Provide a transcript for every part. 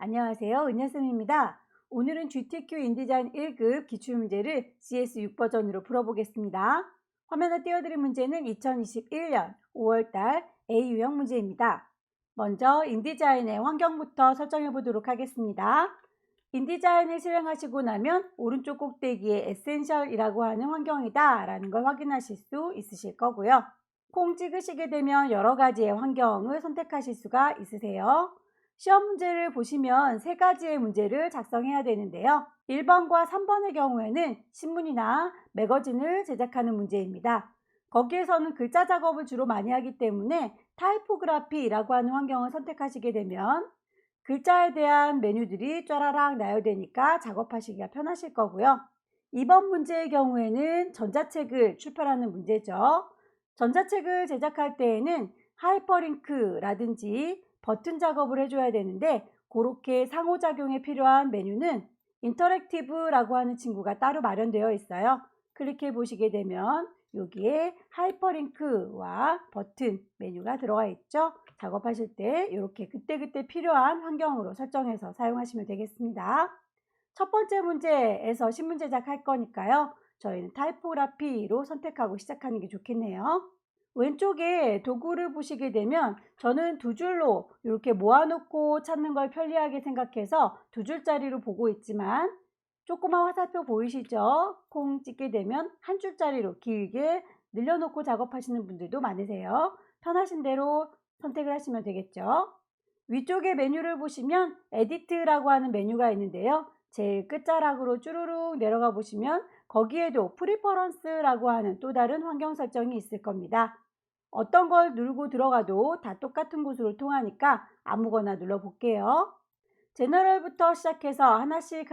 안녕하세요. 은혜쌤입니다. 오늘은 GTQ 인디자인 1급 기출문제를 CS6 버전으로 풀어보겠습니다. 화면에 띄워드린 문제는 2021년 5월달 A유형 문제입니다. 먼저 인디자인의 환경부터 설정해 보도록 하겠습니다. 인디자인을 실행하시고 나면 오른쪽 꼭대기에 에센셜이라고 하는 환경이다 라는 걸 확인하실 수 있으실 거고요. 콩 찍으시게 되면 여러 가지의 환경을 선택하실 수가 있으세요. 시험 문제를 보시면 세 가지의 문제를 작성해야 되는데요. 1번과 3번의 경우에는 신문이나 매거진을 제작하는 문제입니다. 거기에서는 글자 작업을 주로 많이 하기 때문에 타이포그라피라고 하는 환경을 선택하시게 되면 글자에 대한 메뉴들이 쫘라락 나열되니까 작업하시기가 편하실 거고요. 2번 문제의 경우에는 전자책을 출판하는 문제죠. 전자책을 제작할 때에는 하이퍼링크라든지 버튼 작업을 해줘야 되는데 그렇게 상호작용에 필요한 메뉴는 인터랙티브라고 하는 친구가 따로 마련되어 있어요. 클릭해 보시게 되면 여기에 하이퍼링크와 버튼 메뉴가 들어가 있죠. 작업하실 때 이렇게 그때그때 필요한 환경으로 설정해서 사용하시면 되겠습니다. 첫 번째 문제에서 신문 제작할 거니까요. 저희는 타이포그라피로 선택하고 시작하는 게 좋겠네요. 왼쪽에 도구를 보시게 되면 저는 두 줄로 이렇게 모아놓고 찾는 걸 편리하게 생각해서 두 줄짜리로 보고 있지만 조그만 화살표 보이시죠? 콩 찍게 되면 한 줄짜리로 길게 늘려놓고 작업하시는 분들도 많으세요. 편하신 대로 선택을 하시면 되겠죠. 위쪽에 메뉴를 보시면 에디트라고 하는 메뉴가 있는데요. 제일 끝자락으로 쭈루룩 내려가 보시면 거기에도 프리퍼런스라고 하는 또 다른 환경 설정이 있을 겁니다. 어떤 걸 누르고 들어가도 다 똑같은 곳으로 통하니까 아무거나 눌러 볼게요. 제너럴부터 시작해서 하나씩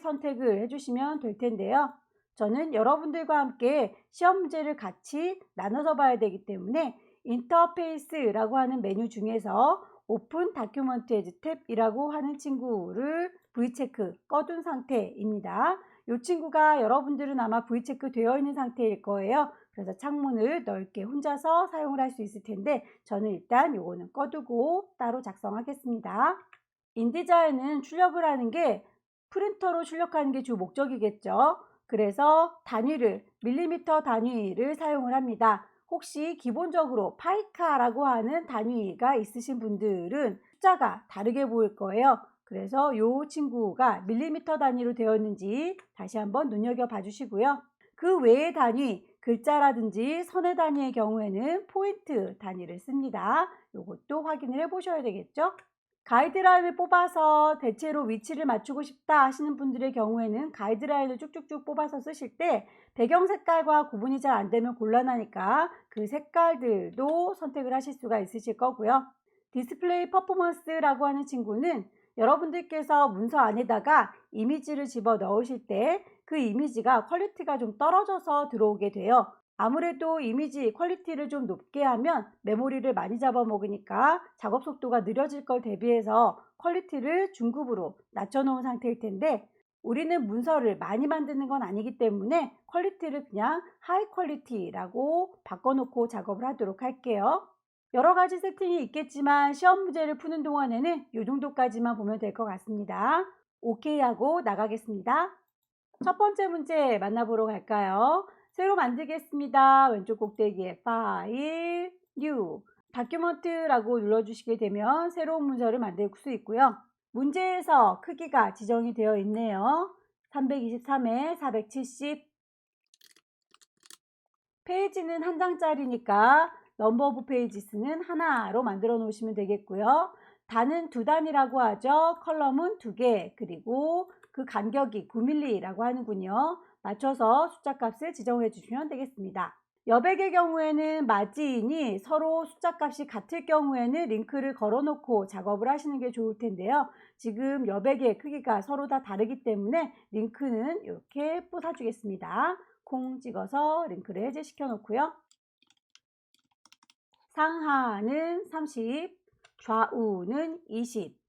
선택을 해주시면 될 텐데요. 저는 여러분들과 함께 시험 문제를 같이 나눠서 봐야 되기 때문에 인터페이스라고 하는 메뉴 중에서 오픈 다큐먼트 에즈 탭이라고 하는 친구를 V체크 꺼둔 상태입니다. 이 친구가 여러분들은 아마 V체크 되어 있는 상태일 거예요. 그래서 창문을 넓게 혼자서 사용을 할 수 있을 텐데 저는 일단 요거는 꺼두고 따로 작성하겠습니다. 인디자인은 출력을 하는 게 프린터로 출력하는 게 주 목적이겠죠. 그래서 단위를 밀리미터 단위를 사용을 합니다. 혹시 기본적으로 파이카라고 하는 단위가 있으신 분들은 숫자가 다르게 보일 거예요. 그래서 이 친구가 밀리미터 단위로 되어 있는지 다시 한번 눈여겨봐 주시고요. 그 외의 단위, 글자라든지 선의 단위의 경우에는 포인트 단위를 씁니다. 이것도 확인을 해 보셔야 되겠죠. 가이드라인을 뽑아서 대체로 위치를 맞추고 싶다 하시는 분들의 경우에는 가이드라인을 쭉쭉쭉 뽑아서 쓰실 때 배경 색깔과 구분이 잘 안 되면 곤란하니까 그 색깔들도 선택을 하실 수가 있으실 거고요. 디스플레이 퍼포먼스라고 하는 친구는 여러분들께서 문서 안에다가 이미지를 집어 넣으실 때 그 이미지가 퀄리티가 좀 떨어져서 들어오게 돼요. 아무래도 이미지 퀄리티를 좀 높게 하면 메모리를 많이 잡아먹으니까 작업 속도가 느려질 걸 대비해서 퀄리티를 중급으로 낮춰놓은 상태일 텐데 우리는 문서를 많이 만드는 건 아니기 때문에 퀄리티를 그냥 하이 퀄리티라고 바꿔놓고 작업을 하도록 할게요. 여러 가지 세팅이 있겠지만 시험 문제를 푸는 동안에는 이 정도까지만 보면 될 것 같습니다. 오케이 하고 나가겠습니다. 첫 번째 문제 만나보러 갈까요? 새로 만들겠습니다. 왼쪽 꼭대기에 파일, 뉴, 다큐먼트라고 눌러주시게 되면 새로운 문서를 만들 수 있고요. 문제에서 크기가 지정이 되어 있네요. 323에 470. 페이지는 한 장짜리니까 넘버 오브 페이지스는 하나로 만들어 놓으시면 되겠고요. 단은 두 단이라고 하죠. 컬럼은 두 개, 그리고 그 간격이 9mm라고 하는군요. 맞춰서 숫자 값을 지정해 주시면 되겠습니다. 여백의 경우에는 마지인이 서로 숫자 값이 같을 경우에는 링크를 걸어 놓고 작업을 하시는 게 좋을 텐데요. 지금 여백의 크기가 서로 다 다르기 때문에 링크는 이렇게 부숴 주겠습니다. 콩 찍어서 링크를 해제시켜 놓고요. 상하는 30, 좌우는 20.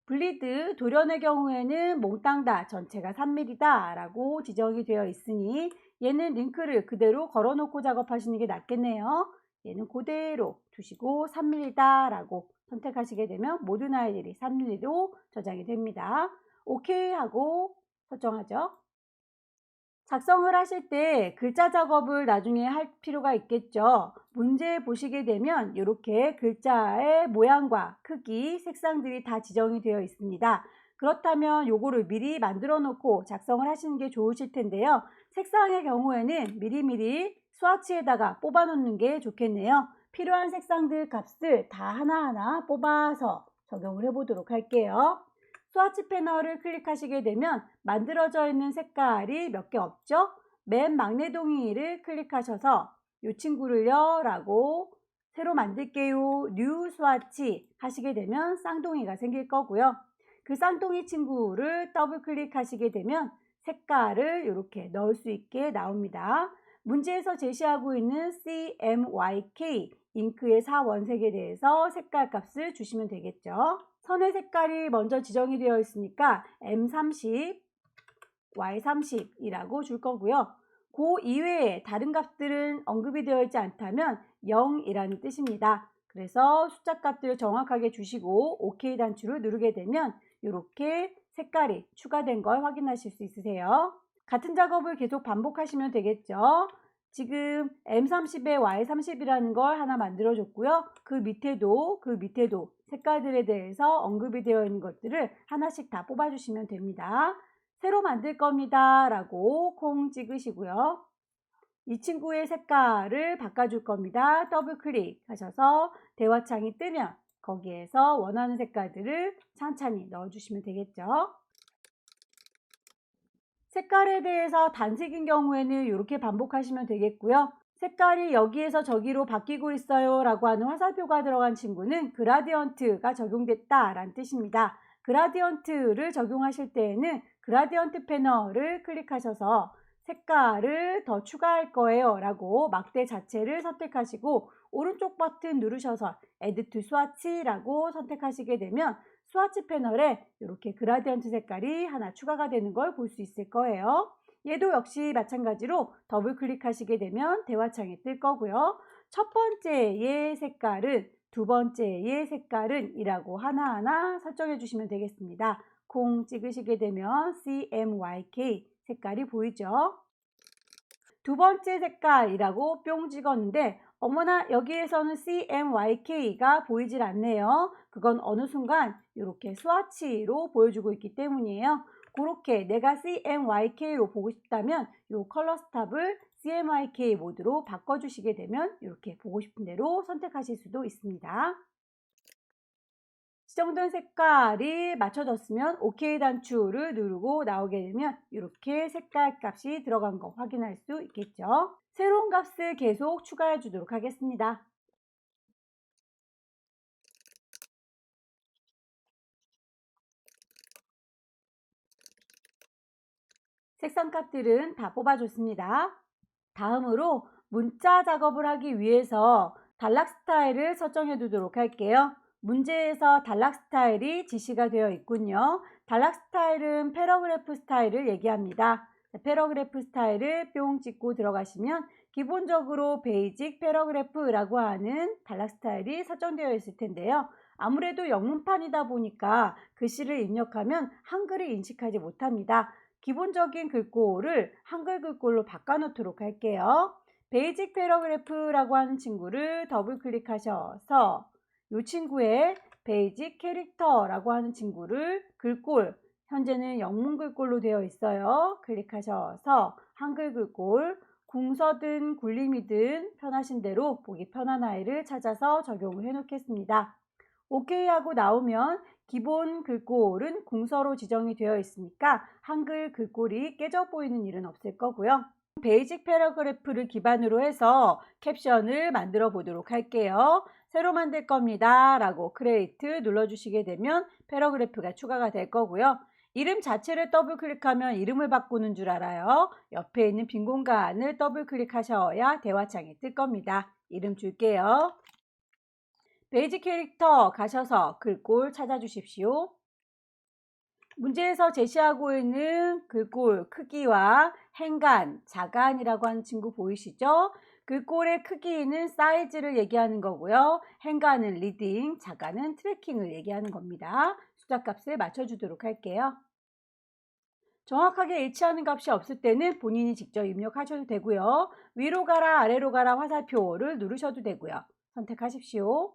블리드 돌연의 경우에는 몽땅 다 전체가 3mm다 라고 지정이 되어 있으니 얘는 링크를 그대로 걸어 놓고 작업하시는 게 낫겠네요. 얘는 그대로 두시고 3mm다 라고 선택하시게 되면 모든 아이들이 312로 저장이 됩니다. 오케이 하고 설정하죠. 작성을 하실 때 글자 작업을 나중에 할 필요가 있겠죠. 문제 보시게 되면 이렇게 글자의 모양과 크기, 색상들이 다 지정이 되어 있습니다. 그렇다면 요거를 미리 만들어 놓고 작성을 하시는 게 좋으실 텐데요. 색상의 경우에는 미리미리 스와치에다가 뽑아 놓는 게 좋겠네요. 필요한 색상들 값을 다 하나하나 뽑아서 적용을 해 보도록 할게요. 스와치 패널을 클릭하시게 되면 만들어져 있는 색깔이 몇 개 없죠? 맨 막내 동이를 클릭하셔서 이 친구를요 라고 새로 만들게요 뉴 스와치 하시게 되면 쌍둥이가 생길 거고요. 그 쌍둥이 친구를 더블 클릭하시게 되면 색깔을 이렇게 넣을 수 있게 나옵니다. 문제에서 제시하고 있는 CMYK 잉크의 4원색에 대해서 색깔 값을 주시면 되겠죠. 선의 색깔이 먼저 지정이 되어 있으니까 M30, Y30이라고 줄 거고요. 그 이외에 다른 값들은 언급이 되어 있지 않다면 0이라는 뜻입니다. 그래서 숫자 값들을 정확하게 주시고 OK 단추를 누르게 되면 이렇게 색깔이 추가된 걸 확인하실 수 있으세요. 같은 작업을 계속 반복하시면 되겠죠. 지금 M30에 Y30이라는 걸 하나 만들어 줬고요. 그 밑에도 색깔들에 대해서 언급이 되어 있는 것들을 하나씩 다 뽑아 주시면 됩니다. 새로 만들 겁니다 라고 콩 찍으시고요. 이 친구의 색깔을 바꿔줄 겁니다. 더블 클릭하셔서 대화창이 뜨면 거기에서 원하는 색깔들을 찬찬히 넣어주시면 되겠죠. 색깔에 대해서 단색인 경우에는 이렇게 반복하시면 되겠고요. 색깔이 여기에서 저기로 바뀌고 있어요 라고 하는 화살표가 들어간 친구는 그라디언트가 적용됐다 라는 뜻입니다. 그라디언트를 적용하실 때에는 그라디언트 패널을 클릭하셔서 색깔을 더 추가할 거예요 라고 막대 자체를 선택하시고 오른쪽 버튼 누르셔서 Add to Swatch 라고 선택하시게 되면 스와치 패널에 이렇게 그라디언트 색깔이 하나 추가가 되는 걸 볼 수 있을 거예요. 얘도 역시 마찬가지로 더블 클릭하시게 되면 대화창이 뜰 거고요. 첫 번째의 색깔은 두 번째의 색깔은 이라고 하나하나 설정해 주시면 되겠습니다. 콩 찍으시게 되면 CMYK 색깔이 보이죠? 두 번째 색깔이라고 뿅 찍었는데 어머나 여기에서는 CMYK가 보이질 않네요. 그건 어느 순간 이렇게 스와치로 보여주고 있기 때문이에요. 그렇게 내가 CMYK로 보고 싶다면 이 컬러 스탑을 CMYK 모드로 바꿔주시게 되면 이렇게 보고 싶은 대로 선택하실 수도 있습니다. 지정된 색깔이 맞춰졌으면 OK 단추를 누르고 나오게 되면 이렇게 색깔 값이 들어간 거 확인할 수 있겠죠. 새로운 값을 계속 추가해 주도록 하겠습니다. 색상 값들은 다 뽑아줬습니다. 다음으로 문자 작업을 하기 위해서 단락 스타일을 설정해 두도록 할게요. 문제에서 단락 스타일이 지시가 되어 있군요. 단락 스타일은 패러그래프 스타일을 얘기합니다. 패러그래프 스타일을 뿅 찍고 들어가시면 기본적으로 베이직 패러그래프라고 하는 단락 스타일이 설정되어 있을 텐데요. 아무래도 영문판이다 보니까 글씨를 입력하면 한글을 인식하지 못합니다. 기본적인 글꼴을 한글 글꼴로 바꿔놓도록 할게요. 베이직 패러그래프라고 하는 친구를 더블 클릭하셔서 이 친구의 베이직 캐릭터라고 하는 친구를 글꼴, 현재는 영문 글꼴로 되어 있어요. 클릭하셔서 한글 글꼴, 궁서든 굴림이든 편하신 대로 보기 편한 아이를 찾아서 적용을 해 놓겠습니다. OK 하고 나오면 기본 글꼴은 궁서로 지정이 되어 있으니까 한글 글꼴이 깨져 보이는 일은 없을 거고요. 베이직 패러그래프를 기반으로 해서 캡션을 만들어 보도록 할게요. 새로 만들 겁니다 라고 크리에이트 눌러주시게 되면 패러그래프가 추가가 될 거고요. 이름 자체를 더블 클릭하면 이름을 바꾸는 줄 알아요. 옆에 있는 빈 공간을 더블 클릭하셔야 대화창이 뜰 겁니다. 이름 줄게요. 베이직 캐릭터 가셔서 글꼴 찾아주십시오. 문제에서 제시하고 있는 글꼴 크기와 행간, 자간이라고 하는 친구 보이시죠? 그 골의 크기는 사이즈를 얘기하는 거고요. 행가는 리딩, 자가는 트래킹을 얘기하는 겁니다. 숫자 값을 맞춰주도록 할게요. 정확하게 일치하는 값이 없을 때는 본인이 직접 입력하셔도 되고요. 위로 가라 아래로 가라 화살표를 누르셔도 되고요. 선택하십시오.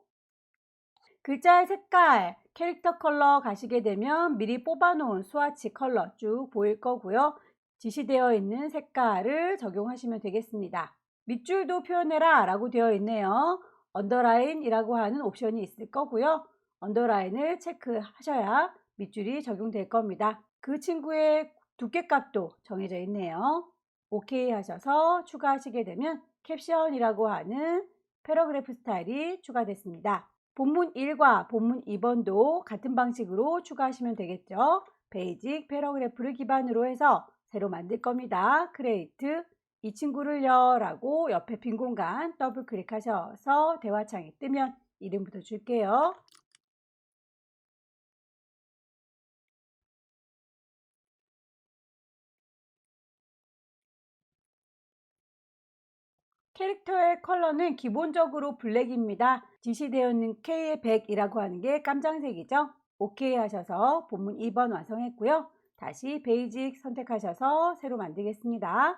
글자의 색깔, 캐릭터 컬러 가시게 되면 미리 뽑아놓은 스와치 컬러 쭉 보일 거고요. 지시되어 있는 색깔을 적용하시면 되겠습니다. 밑줄도 표현해라 라고 되어 있네요. 언더라인이라고 하는 옵션이 있을 거고요. 언더라인을 체크하셔야 밑줄이 적용될 겁니다. 그 친구의 두께값도 정해져 있네요. OK 하셔서 추가하시게 되면 캡션이라고 하는 패러그래프 스타일이 추가됐습니다. 본문 1과 본문 2번도 같은 방식으로 추가하시면 되겠죠. 베이직 패러그래프를 기반으로 해서 새로 만들 겁니다. 크리에이트 이 친구를요 라고 옆에 빈 공간 더블 클릭하셔서 대화창이 뜨면 이름부터 줄게요. 캐릭터의 컬러는 기본적으로 블랙입니다. 지시되어 있는 K의 100이라고 하는 게 깜장색이죠. OK 하셔서 본문 2번 완성했고요. 다시 베이직 선택하셔서 새로 만들겠습니다.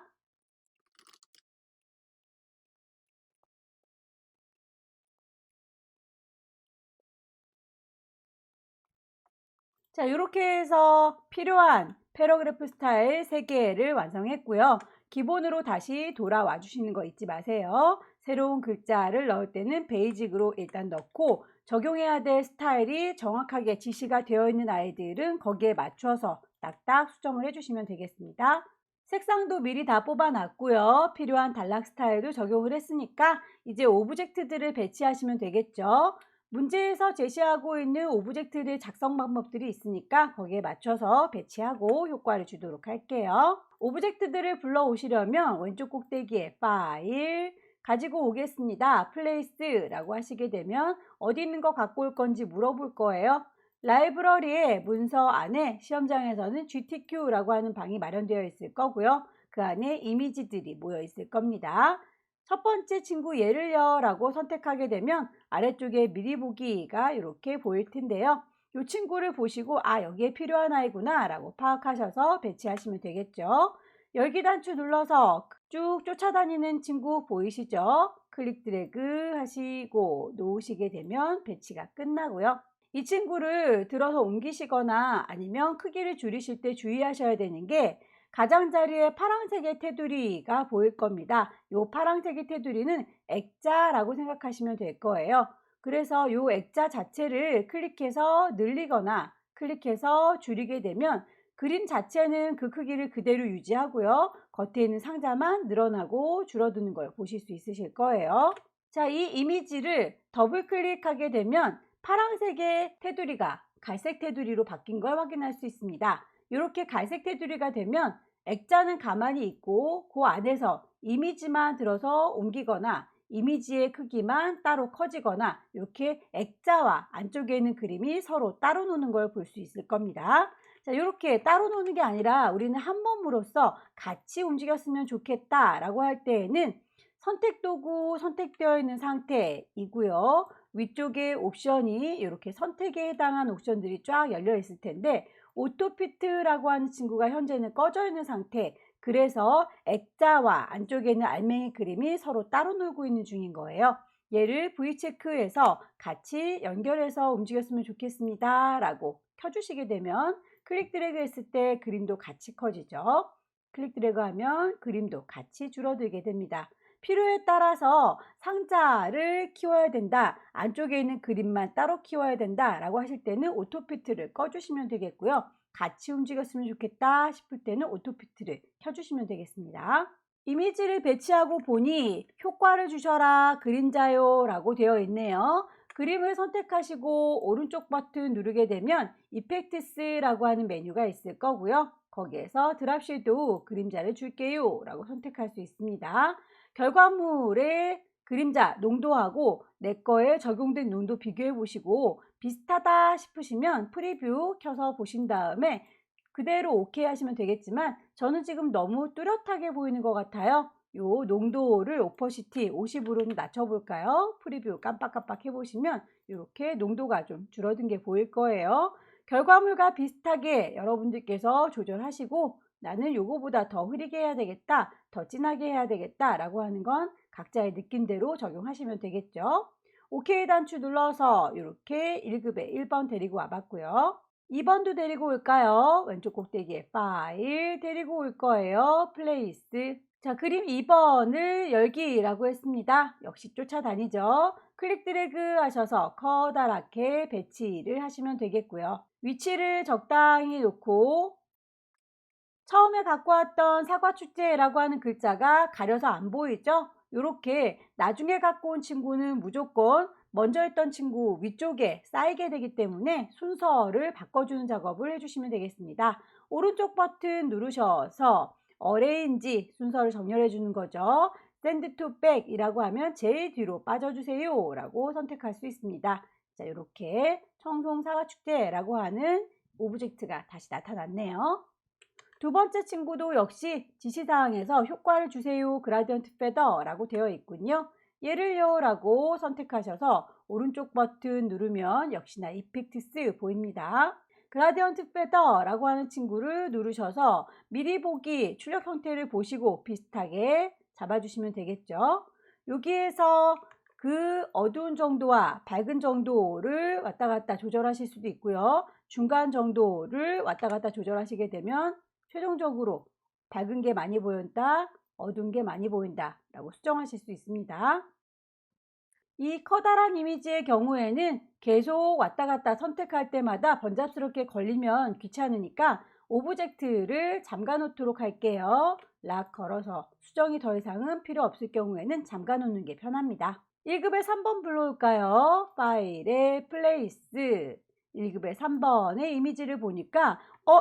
자, 이렇게 해서 필요한 패러그래프 스타일 3개를 완성했고요. 기본으로 다시 돌아와 주시는 거 잊지 마세요. 새로운 글자를 넣을 때는 베이직으로 일단 넣고 적용해야 될 스타일이 정확하게 지시가 되어 있는 아이들은 거기에 맞춰서 딱딱 수정을 해주시면 되겠습니다. 색상도 미리 다 뽑아놨고요. 필요한 단락 스타일도 적용을 했으니까 이제 오브젝트들을 배치하시면 되겠죠. 문제에서 제시하고 있는 오브젝트들 작성 방법들이 있으니까 거기에 맞춰서 배치하고 효과를 주도록 할게요. 오브젝트들을 불러오시려면 왼쪽 꼭대기에 파일 가지고 오겠습니다. 플레이스라고 하시게 되면 어디 있는 거 갖고 올 건지 물어볼 거예요. 라이브러리의 문서 안에 시험장에서는 GTQ라고 하는 방이 마련되어 있을 거고요. 그 안에 이미지들이 모여 있을 겁니다. 첫 번째 친구 얘를요 라고 선택하게 되면 아래쪽에 미리 보기가 이렇게 보일 텐데요. 이 친구를 보시고 아 여기에 필요한 아이구나 라고 파악하셔서 배치하시면 되겠죠. 열기 단추 눌러서 쭉 쫓아다니는 친구 보이시죠? 클릭 드래그 하시고 놓으시게 되면 배치가 끝나고요. 이 친구를 들어서 옮기시거나 아니면 크기를 줄이실 때 주의하셔야 되는 게 가장자리에 파란색의 테두리가 보일 겁니다. 이 파란색의 테두리는 액자라고 생각하시면 될 거예요. 그래서 이 액자 자체를 클릭해서 늘리거나 클릭해서 줄이게 되면 그림 자체는 그 크기를 그대로 유지하고요. 겉에 있는 상자만 늘어나고 줄어드는 걸 보실 수 있으실 거예요. 자, 이 이미지를 더블 클릭하게 되면 파란색의 테두리가 갈색 테두리로 바뀐 걸 확인할 수 있습니다. 이렇게 갈색 테두리가 되면 액자는 가만히 있고 그 안에서 이미지만 들어서 옮기거나 이미지의 크기만 따로 커지거나 이렇게 액자와 안쪽에 있는 그림이 서로 따로 노는 걸 볼 수 있을 겁니다. 자, 이렇게 따로 노는 게 아니라 우리는 한 몸으로서 같이 움직였으면 좋겠다 라고 할 때에는 선택 도구 선택되어 있는 상태이고요. 위쪽에 옵션이 이렇게 선택에 해당한 옵션들이 쫙 열려 있을 텐데 오토피트라고 하는 친구가 현재는 꺼져 있는 상태. 그래서 액자와 안쪽에 있는 알맹이 그림이 서로 따로 놀고 있는 중인 거예요. 얘를 V체크해서 같이 연결해서 움직였으면 좋겠습니다 라고 켜주시게 되면 클릭 드래그 했을 때 그림도 같이 커지죠. 클릭 드래그 하면 그림도 같이 줄어들게 됩니다. 필요에 따라서 상자를 키워야 된다. 안쪽에 있는 그림만 따로 키워야 된다. 라고 하실 때는 오토피트를 꺼주시면 되겠고요. 같이 움직였으면 좋겠다 싶을 때는 오토피트를 켜주시면 되겠습니다. 이미지를 배치하고 보니 효과를 주셔라 그림자요 라고 되어 있네요. 그림을 선택하시고 오른쪽 버튼 누르게 되면 이펙트스라고 하는 메뉴가 있을 거고요. 거기에서 드랍 섀도우 그림자를 줄게요 라고 선택할 수 있습니다. 결과물의 그림자 농도하고 내 거에 적용된 농도 비교해 보시고 비슷하다 싶으시면 프리뷰 켜서 보신 다음에 그대로 OK 하시면 되겠지만 저는 지금 너무 뚜렷하게 보이는 것 같아요. 요 농도를 오퍼시티 50으로 낮춰볼까요? 프리뷰 깜빡깜빡 해보시면 이렇게 농도가 좀 줄어든 게 보일 거예요. 결과물과 비슷하게 여러분들께서 조절하시고 나는 요거보다 더 흐리게 해야 되겠다, 더 진하게 해야 되겠다 라고 하는 건 각자의 느낌대로 적용하시면 되겠죠. OK 단추 눌러서 이렇게 1급에 1번 데리고 와봤고요. 2번도 데리고 올까요? 왼쪽 꼭대기에 파일 데리고 올 거예요. 플레이스. 자, 그림 2번을 열기라고 했습니다. 역시 쫓아다니죠. 클릭 드래그 하셔서 커다랗게 배치를 하시면 되겠고요. 위치를 적당히 놓고 처음에 갖고 왔던 사과축제라고 하는 글자가 가려서 안 보이죠? 이렇게 나중에 갖고 온 친구는 무조건 먼저 했던 친구 위쪽에 쌓이게 되기 때문에 순서를 바꿔주는 작업을 해주시면 되겠습니다. 오른쪽 버튼 누르셔서 어레인지 순서를 정렬해 주는 거죠. Send to back 이라고 하면 제일 뒤로 빠져주세요 라고 선택할 수 있습니다. 자, 이렇게 청송 사과축제라고 하는 오브젝트가 다시 나타났네요. 두 번째 친구도 역시 지시사항에서 효과를 주세요 그라디언트 페더라고 되어 있군요. 얘를요 라고 선택하셔서 오른쪽 버튼 누르면 역시나 이펙트스 보입니다. 그라디언트 페더라고 하는 친구를 누르셔서 미리 보기 출력 형태를 보시고 비슷하게 잡아주시면 되겠죠. 여기에서 그 어두운 정도와 밝은 정도를 왔다 갔다 조절하실 수도 있고요. 중간 정도를 왔다 갔다 조절하시게 되면 최종적으로 밝은 게 많이 보인다, 어두운 게 많이 보인다 라고 수정하실 수 있습니다. 이 커다란 이미지의 경우에는 계속 왔다 갔다 선택할 때마다 번잡스럽게 걸리면 귀찮으니까 오브젝트를 잠가 놓도록 할게요. 락 걸어서 수정이 더 이상은 필요 없을 경우에는 잠가 놓는 게 편합니다. 1급에 3번 불러올까요? 파일에 플레이스 1급에 3번의 이미지를 보니까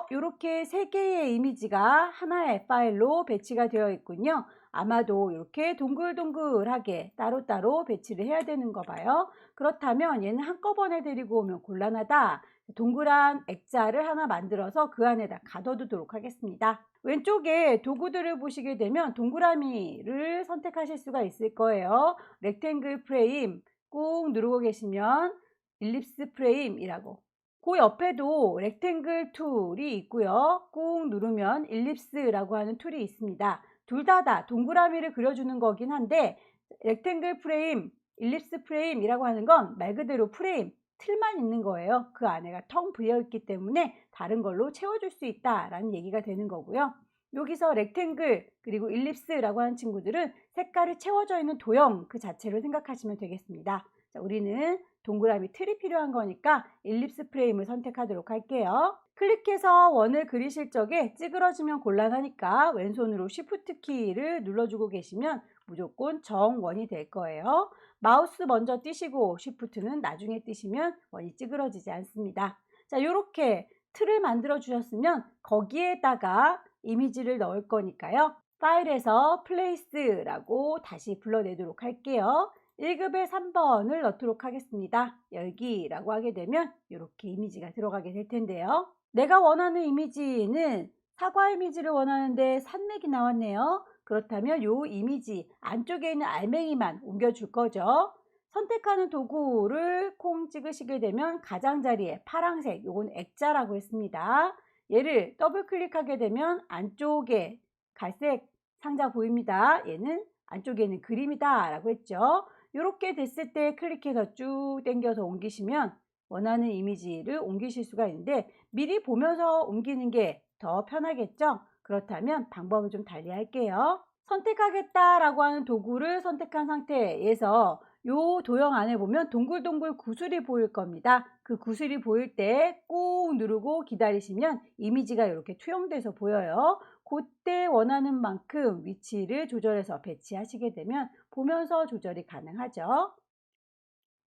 이렇게 3개의 이미지가 하나의 파일로 배치가 되어 있군요. 아마도 이렇게 동글동글하게 따로따로 배치를 해야 되는 거 봐요. 그렇다면 얘는 한꺼번에 데리고 오면 곤란하다. 동그란 액자를 하나 만들어서 그 안에다 가둬두도록 하겠습니다. 왼쪽에 도구들을 보시게 되면 동그라미를 선택하실 수가 있을 거예요. 렉탱글 프레임 꾹 누르고 계시면 일립스 프레임이라고 그 옆에도 렉탱글 툴이 있고요. 꾹 누르면 일립스라고 하는 툴이 있습니다. 둘 다 동그라미를 그려주는 거긴 한데 렉탱글 프레임, 일립스 프레임이라고 하는 건 말 그대로 프레임, 틀만 있는 거예요. 그 안에가 텅 비어 있기 때문에 다른 걸로 채워줄 수 있다라는 얘기가 되는 거고요. 여기서 렉탱글 그리고 일립스라고 하는 친구들은 색깔이 채워져 있는 도형 그 자체로 생각하시면 되겠습니다. 자, 우리는 동그라미 틀이 필요한 거니까 일립스 프레임을 선택하도록 할게요. 클릭해서 원을 그리실 적에 찌그러지면 곤란하니까 왼손으로 Shift 키를 눌러주고 계시면 무조건 정원이 될 거예요. 마우스 먼저 띄시고 Shift는 나중에 띄시면 원이 찌그러지지 않습니다. 자, 이렇게 틀을 만들어 주셨으면 거기에다가 이미지를 넣을 거니까요. 파일에서 Place라고 다시 불러내도록 할게요. 1급에 3번을 넣도록 하겠습니다. 열기라고 하게 되면 이렇게 이미지가 들어가게 될 텐데요. 내가 원하는 이미지는 사과 이미지를 원하는데 산맥이 나왔네요. 그렇다면 이 이미지 안쪽에 있는 알맹이만 옮겨줄 거죠. 선택하는 도구를 콩 찍으시게 되면 가장자리에 파란색, 요건 액자라고 했습니다. 얘를 더블 클릭하게 되면 안쪽에 갈색 상자 보입니다. 얘는 안쪽에는 그림이다 라고 했죠. 이렇게 됐을 때 클릭해서 쭉 당겨서 옮기시면 원하는 이미지를 옮기실 수가 있는데 미리 보면서 옮기는 게 더 편하겠죠? 그렇다면 방법을 좀 달리 할게요. 선택하겠다라고 하는 도구를 선택한 상태에서 이 도형 안에 보면 동글동글 구슬이 보일 겁니다. 그 구슬이 보일 때 꾹 누르고 기다리시면 이미지가 이렇게 투영돼서 보여요. 그때 원하는 만큼 위치를 조절해서 배치하시게 되면 보면서 조절이 가능하죠.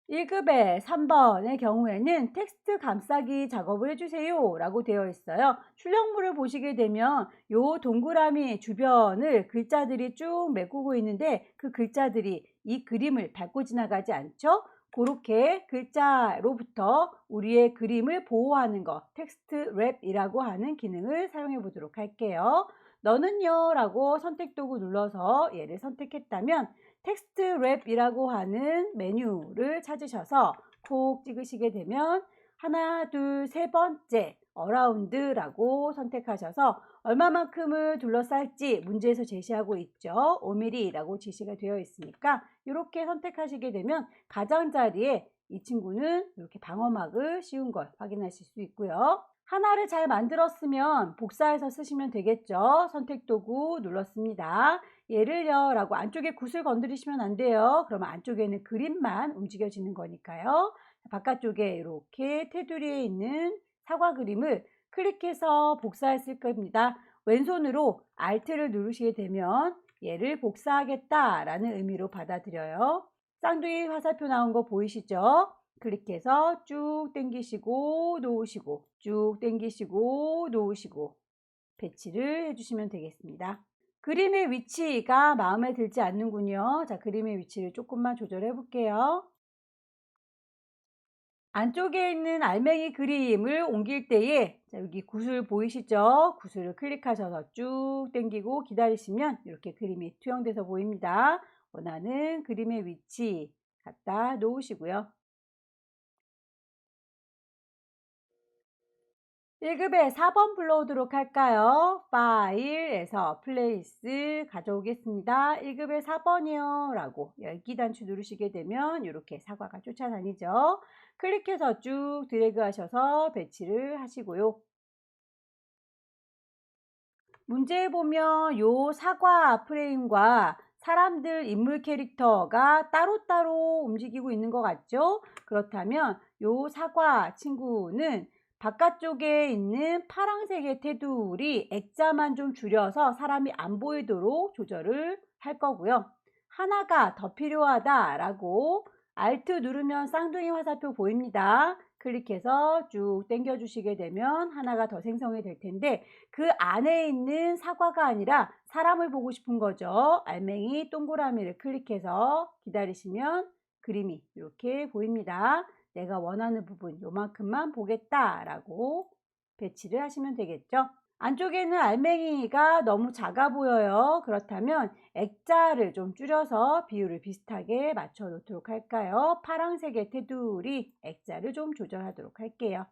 1급의 3번의 경우에는 텍스트 감싸기 작업을 해주세요 라고 되어 있어요. 출력물을 보시게 되면 이 동그라미 주변을 글자들이 쭉 메꾸고 있는데 그 글자들이 이 그림을 밟고 지나가지 않죠? 그렇게 글자로부터 우리의 그림을 보호하는 것, 텍스트 랩이라고 하는 기능을 사용해 보도록 할게요. 너는요? 라고 선택 도구 눌러서 얘를 선택했다면 텍스트 랩이라고 하는 메뉴를 찾으셔서 콕 찍으시게 되면 하나, 둘, 세 번째 어라운드라고 선택하셔서 얼마만큼을 둘러쌀지 문제에서 제시하고 있죠. 5mm라고 제시가 되어 있으니까 이렇게 선택하시게 되면 가장자리에 이 친구는 이렇게 방어막을 씌운 걸 확인하실 수 있고요. 하나를 잘 만들었으면 복사해서 쓰시면 되겠죠. 선택 도구 눌렀습니다. 얘를요 라고 안쪽에 굿을 건드리시면 안 돼요. 그러면 안쪽에는 그림만 움직여지는 거니까요. 바깥쪽에 이렇게 테두리에 있는 사과 그림을 클릭해서 복사했을 겁니다. 왼손으로 Alt를 누르시게 되면 얘를 복사하겠다라는 의미로 받아들여요. 쌍둥이 화살표 나온 거 보이시죠? 클릭해서 쭉 당기시고 놓으시고 쭉 당기시고 놓으시고 배치를 해주시면 되겠습니다. 그림의 위치가 마음에 들지 않는군요. 자, 그림의 위치를 조금만 조절해 볼게요. 안쪽에 있는 알맹이 그림을 옮길 때에 자, 여기 구슬 보이시죠? 구슬을 클릭하셔서 쭉 당기고 기다리시면 이렇게 그림이 투영돼서 보입니다. 원하는 그림의 위치 갖다 놓으시고요. 1급에 4번 불러오도록 할까요? 파일에서 플레이스 가져오겠습니다. 1급에 4번이요 라고 열기 단추 누르시게 되면 이렇게 사과가 쫓아다니죠. 클릭해서 쭉 드래그 하셔서 배치를 하시고요. 문제에 보면 요 사과 프레임과 사람들 인물 캐릭터가 따로따로 움직이고 있는 것 같죠? 그렇다면 요 사과 친구는 바깥쪽에 있는 파란색의 테두리 액자만 좀 줄여서 사람이 안 보이도록 조절을 할 거고요. 하나가 더 필요하다라고 Alt 누르면 쌍둥이 화살표 보입니다. 클릭해서 쭉 당겨 주시게 되면 하나가 더 생성이 될 텐데 그 안에 있는 사과가 아니라 사람을 보고 싶은 거죠. 알맹이 동그라미를 클릭해서 기다리시면 그림이 이렇게 보입니다. 내가 원하는 부분 요만큼만 보겠다라고 배치를 하시면 되겠죠. 안쪽에는 알맹이가 너무 작아 보여요. 그렇다면 액자를 좀 줄여서 비율을 비슷하게 맞춰 놓도록 할까요? 파란색의 테두리 액자를 좀 조절하도록 할게요.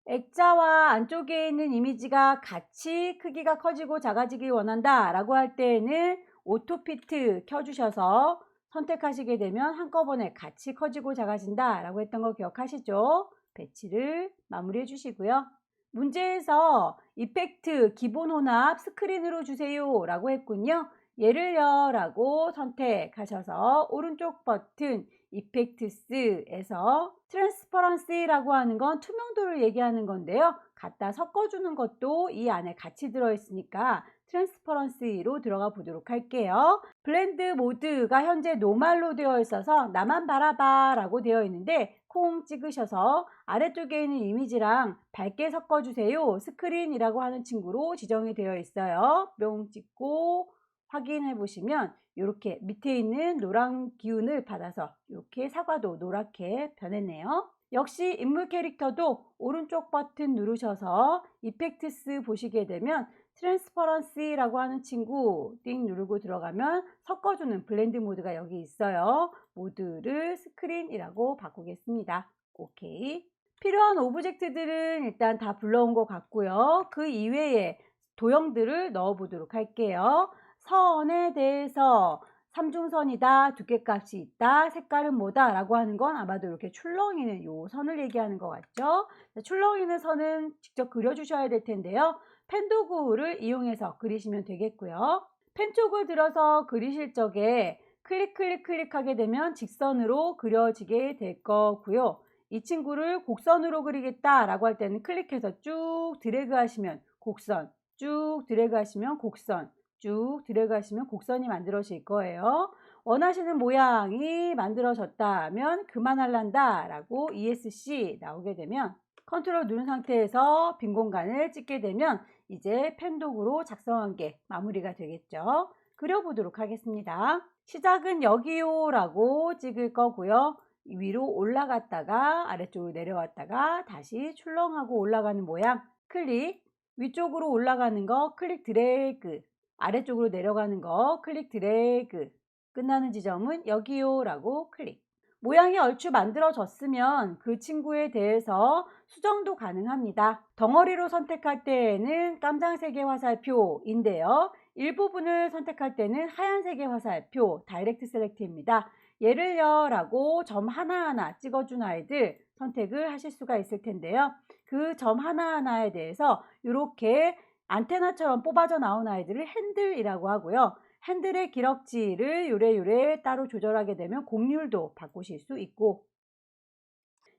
액자와 안쪽에 있는 이미지가 같이 크기가 커지고 작아지길 원한다 라고 할 때에는 오토피트 켜주셔서 선택하시게 되면 한꺼번에 같이 커지고 작아진다 라고 했던 거 기억하시죠? 배치를 마무리해 주시고요. 문제에서 이펙트 기본 혼합 스크린으로 주세요 라고 했군요. 얘를요 라고 선택하셔서 오른쪽 버튼 이펙트스에서 트랜스퍼런시라고 하는 건 투명도를 얘기하는 건데요. 갖다 섞어주는 것도 이 안에 같이 들어있으니까 트랜스퍼런시로 들어가 보도록 할게요. 블렌드 모드가 현재 노말로 되어 있어서 나만 바라봐 라고 되어 있는데 콩 찍으셔서 아래쪽에 있는 이미지랑 밝게 섞어주세요. 스크린이라고 하는 친구로 지정이 되어 있어요. 뿅 찍고 확인해 보시면 이렇게 밑에 있는 노란 기운을 받아서 이렇게 사과도 노랗게 변했네요. 역시 인물 캐릭터도 오른쪽 버튼 누르셔서 이펙트스 보시게 되면 트랜스퍼런시라고 하는 친구 띵 누르고 들어가면 섞어주는 블렌드 모드가 여기 있어요. 모드를 스크린이라고 바꾸겠습니다. 오케이. 필요한 오브젝트들은 일단 다 불러온 것 같고요. 그 이외에 도형들을 넣어 보도록 할게요. 선에 대해서 삼중선이다, 두께값이 있다, 색깔은 뭐다 라고 하는 건 아마도 이렇게 출렁이는 요 선을 얘기하는 것 같죠. 출렁이는 선은 직접 그려주셔야 될 텐데요. 펜 도구를 이용해서 그리시면 되겠고요. 펜 쪽을 들어서 그리실 적에 클릭하게 되면 직선으로 그려지게 될 거고요. 이 친구를 곡선으로 그리겠다 라고 할 때는 클릭해서 쭉 드래그 하시면 곡선, 쭉 드래그 하시면 곡선, 쭉 드래그 하시면 곡선이 만들어질 거예요. 원하시는 모양이 만들어졌다면 그만할란다 라고 ESC 나오게 되면 컨트롤 누른 상태에서 빈 공간을 찍게 되면 이제 펜 도구로 작성한 게 마무리가 되겠죠. 그려보도록 하겠습니다. 시작은 여기요 라고 찍을 거고요. 위로 올라갔다가 아래쪽으로 내려왔다가 다시 출렁하고 올라가는 모양 클릭 위쪽으로 올라가는 거 클릭 드래그, 아래쪽으로 내려가는 거 클릭 드래그, 끝나는 지점은 여기요 라고 클릭. 모양이 얼추 만들어졌으면 그 친구에 대해서 수정도 가능합니다. 덩어리로 선택할 때에는 깜장색의 화살표인데요. 일부분을 선택할 때는 하얀색의 화살표, 다이렉트 셀렉트입니다. 예를요 라고 점 하나하나 찍어준 아이들 선택을 하실 수가 있을 텐데요. 그 점 하나하나에 대해서 이렇게 안테나처럼 뽑아져 나온 아이들을 핸들이라고 하고요. 핸들의 기럭지를 요래요래 따로 조절하게 되면 곡률도 바꾸실 수 있고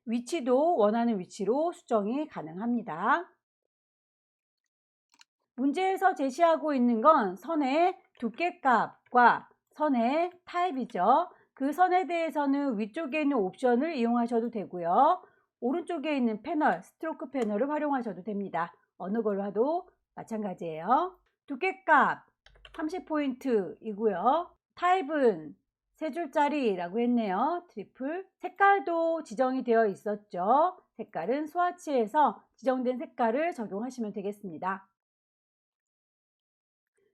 위치도 원하는 위치로 수정이 가능합니다. 문제에서 제시하고 있는 건 선의 두께값과 선의 타입이죠. 그 선에 대해서는 위쪽에 있는 옵션을 이용하셔도 되고요. 오른쪽에 있는 패널, 스트로크 패널을 활용하셔도 됩니다. 어느 걸로 하도 마찬가지예요. 두께값 30포인트이고요. 타입은 3줄짜리라고 했네요. 트리플. 색깔도 지정이 되어 있었죠. 색깔은 스와치에서 지정된 색깔을 적용하시면 되겠습니다.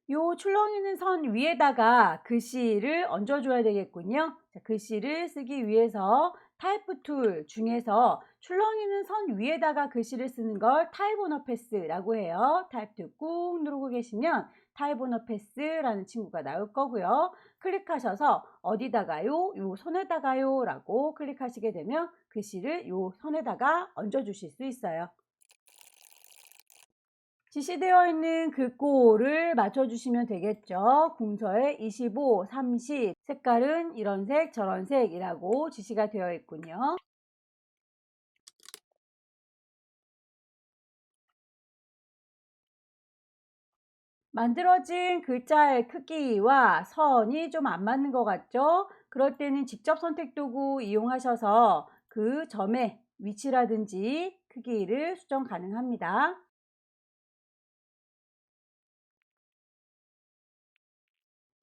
요 출렁이는 선 위에다가 글씨를 얹어줘야 되겠군요. 자, 글씨를 쓰기 위해서 타이프 툴 중에서 출렁이는 선 위에다가 글씨를 쓰는 걸 타입 오너 패스라고 해요. 타입 툴 꾹 누르고 계시면 타입 오너 패스라는 친구가 나올 거고요. 클릭하셔서 어디다가요? 요 손에다가요 라고 클릭하시게 되면 글씨를 요 선에다가 얹어주실 수 있어요. 지시되어 있는 글꼴을 맞춰주시면 되겠죠. 궁서에 25, 30, 색깔은 이런 색, 저런 색이라고 지시가 되어 있군요. 만들어진 글자의 크기와 선이 좀 안 맞는 것 같죠? 그럴 때는 직접 선택 도구 이용하셔서 그 점의 위치라든지 크기를 수정 가능합니다.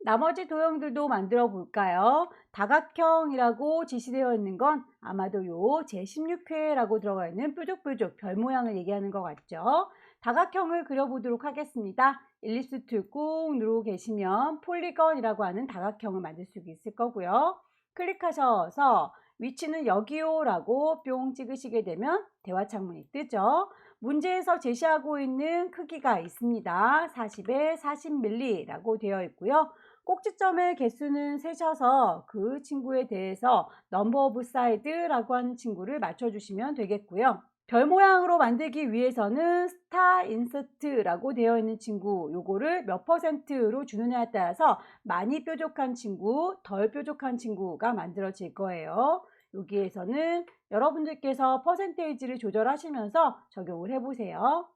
나머지 도형들도 만들어 볼까요? 다각형이라고 지시되어 있는 건 아마도 요 제16회라고 들어가 있는 뾰족뾰족 별 모양을 얘기하는 것 같죠? 다각형을 그려보도록 하겠습니다. 일리스 툴 꾹 누르고 계시면 폴리건이라고 하는 다각형을 만들 수 있을 거고요. 클릭하셔서 위치는 여기요 라고 뿅 찍으시게 되면 대화 창문이 뜨죠. 문제에서 제시하고 있는 크기가 있습니다. 40에 40mm 라고 되어 있고요. 꼭지점의 개수는 세셔서 그 친구에 대해서 넘버 오브 사이드라고 하는 친구를 맞춰주시면 되겠고요. 별 모양으로 만들기 위해서는 스타 인서트라고 되어 있는 친구 요거를 몇 %로 주느냐에 따라서 많이 뾰족한 친구, 덜 뾰족한 친구가 만들어질 거예요. 여기에서는 여러분들께서 퍼센테이지를 조절하시면서 적용을 해보세요.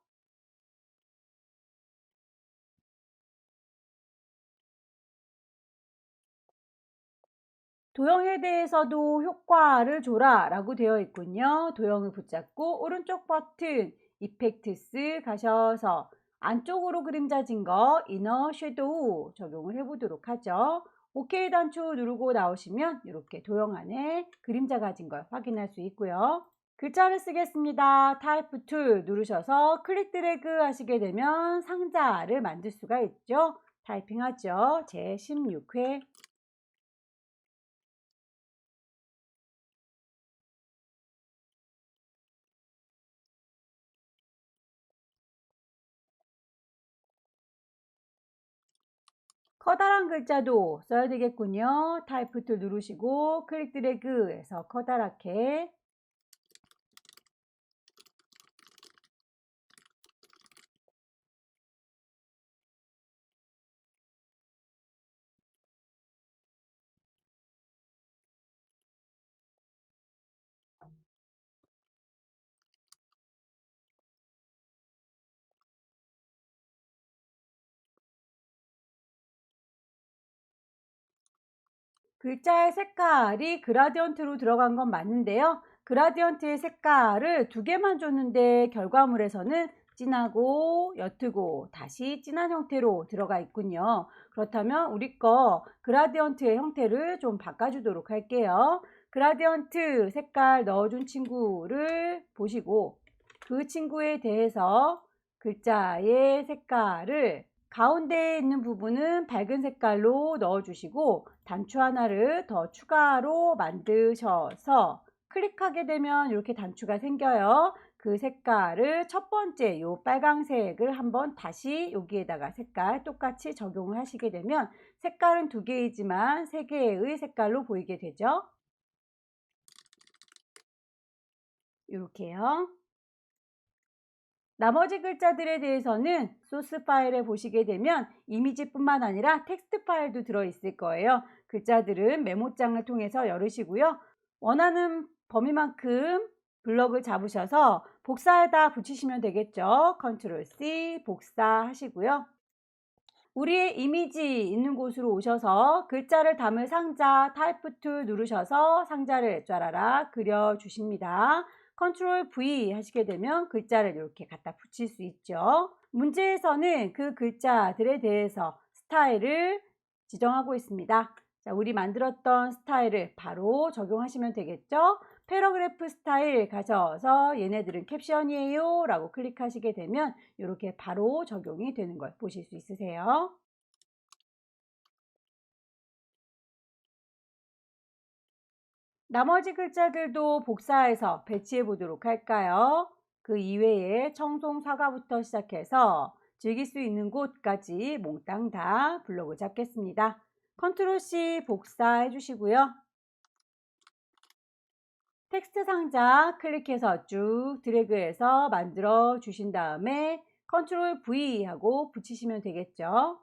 도형에 대해서도 효과를 줘라 라고 되어 있군요. 도형을 붙잡고 오른쪽 버튼 이펙트스 가셔서 안쪽으로 그림자진 거 이너 섀도우 적용을 해보도록 하죠. OK 단추 누르고 나오시면 이렇게 도형 안에 그림자 가진 걸 확인할 수 있고요. 글자를 쓰겠습니다. 타이프 툴 누르셔서 클릭 드래그 하시게 되면 상자를 만들 수가 있죠. 타이핑하죠. 제16회. 커다란 글자도 써야 되겠군요. 타이프 툴 누르시고 클릭 드래그 해서 커다랗게. 글자의 색깔이 그라디언트로 들어간 건 맞는데요. 그라디언트의 색깔을 2개만 줬는데 결과물에서는 진하고 옅고 다시 진한 형태로 들어가 있군요. 그렇다면 우리 거 그라디언트의 형태를 좀 바꿔주도록 할게요. 그라디언트 색깔 넣어준 친구를 보시고 그 친구에 대해서 글자의 색깔을 가운데에 있는 부분은 밝은 색깔로 넣어주시고 단추 하나를 더 추가로 만드셔서 클릭하게 되면 이렇게 단추가 생겨요. 그 색깔을 첫 번째 요 빨강색을 한번 다시 여기에다가 색깔 똑같이 적용을 하시게 되면 색깔은 두 개이지만 세 개의 색깔로 보이게 되죠. 이렇게요. 나머지 글자들에 대해서는 소스 파일에 보시게 되면 이미지뿐만 아니라 텍스트 파일도 들어있을 거예요. 글자들은 메모장을 통해서 열으시고요. 원하는 범위만큼 블럭을 잡으셔서 복사에다 붙이시면 되겠죠. 컨트롤 C 복사하시고요. 우리의 이미지 있는 곳으로 오셔서 글자를 담을 상자 타입 툴 누르셔서 상자를 쫘라락 그려주십니다. 컨트롤 V 하시게 되면 글자를 이렇게 갖다 붙일 수 있죠. 문제에서는 그 글자들에 대해서 스타일을 지정하고 있습니다. 자, 우리 만들었던 스타일을 바로 적용하시면 되겠죠. 패러그래프 스타일 가셔서 얘네들은 캡션이에요 라고 클릭하시게 되면 이렇게 바로 적용이 되는 걸 보실 수 있으세요. 나머지 글자들도 복사해서 배치해 보도록 할까요? 그 이외에 청송 사과부터 시작해서 즐길 수 있는 곳까지 몽땅 다 블록을 잡겠습니다. 컨트롤 C 복사해 주시고요. 텍스트 상자 클릭해서 쭉 드래그해서 만들어 주신 다음에 컨트롤 V 하고 붙이시면 되겠죠.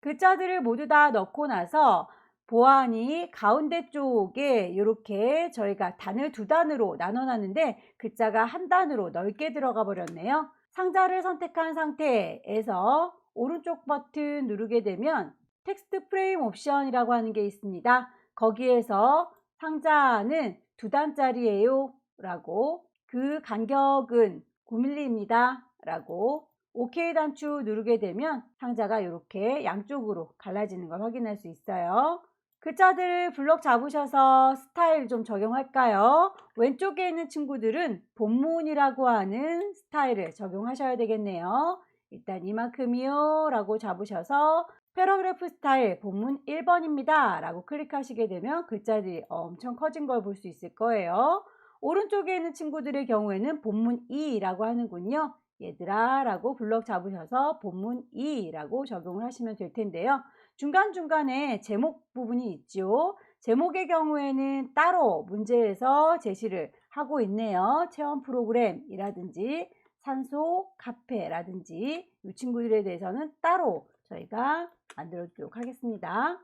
글자들을 모두 다 넣고 나서 보안이 가운데 쪽에 이렇게 저희가 단을 두 단으로 나눠 놨는데 글자가 한 단으로 넓게 들어가 버렸네요. 상자를 선택한 상태에서 오른쪽 버튼 누르게 되면 텍스트 프레임 옵션이라고 하는 게 있습니다. 거기에서 상자는 두 단짜리예요 라고 그 간격은 9mm입니다 라고 OK 단추 누르게 되면 상자가 이렇게 양쪽으로 갈라지는 걸 확인할 수 있어요. 글자들 블럭 잡으셔서 스타일 좀 적용할까요? 왼쪽에 있는 친구들은 본문이라고 하는 스타일을 적용하셔야 되겠네요. 일단 이만큼이요 라고 잡으셔서 패러그래프 스타일 본문 1번입니다 라고 클릭하시게 되면 글자들이 엄청 커진 걸 볼 수 있을 거예요. 오른쪽에 있는 친구들의 경우에는 본문 2라고 하는군요. 얘들아 라고 블럭 잡으셔서 본문 2라고 적용을 하시면 될 텐데요. 중간중간에 제목 부분이 있죠. 제목의 경우에는 따로 문제에서 제시를 하고 있네요. 체험 프로그램이라든지 산소 카페라든지 이 친구들에 대해서는 따로 저희가 만들어 주도록 하겠습니다.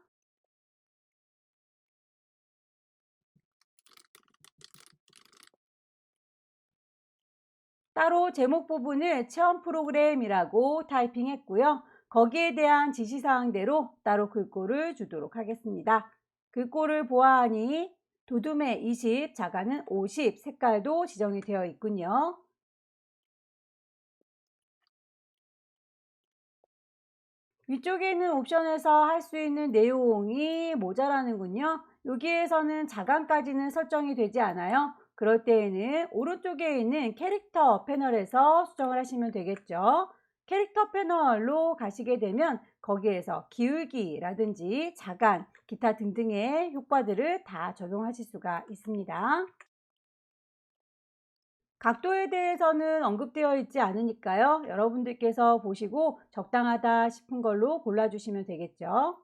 따로 제목 부분을 체험 프로그램이라고 타이핑했고요. 거기에 대한 지시사항대로 따로 글꼴을 주도록 하겠습니다. 글꼴을 보아하니 도둠의 20, 자가는 50 색깔도 지정이 되어 있군요. 위쪽에 있는 옵션에서 할 수 있는 내용이 모자라는군요. 여기에서는 자간까지는 설정이 되지 않아요. 그럴 때에는 오른쪽에 있는 캐릭터 패널에서 수정을 하시면 되겠죠. 캐릭터 패널로 가시게 되면 거기에서 기울기라든지 자간, 기타 등등의 효과들을 다 적용하실 수가 있습니다. 각도에 대해서는 언급되어 있지 않으니까요. 여러분들께서 보시고 적당하다 싶은 걸로 골라주시면 되겠죠.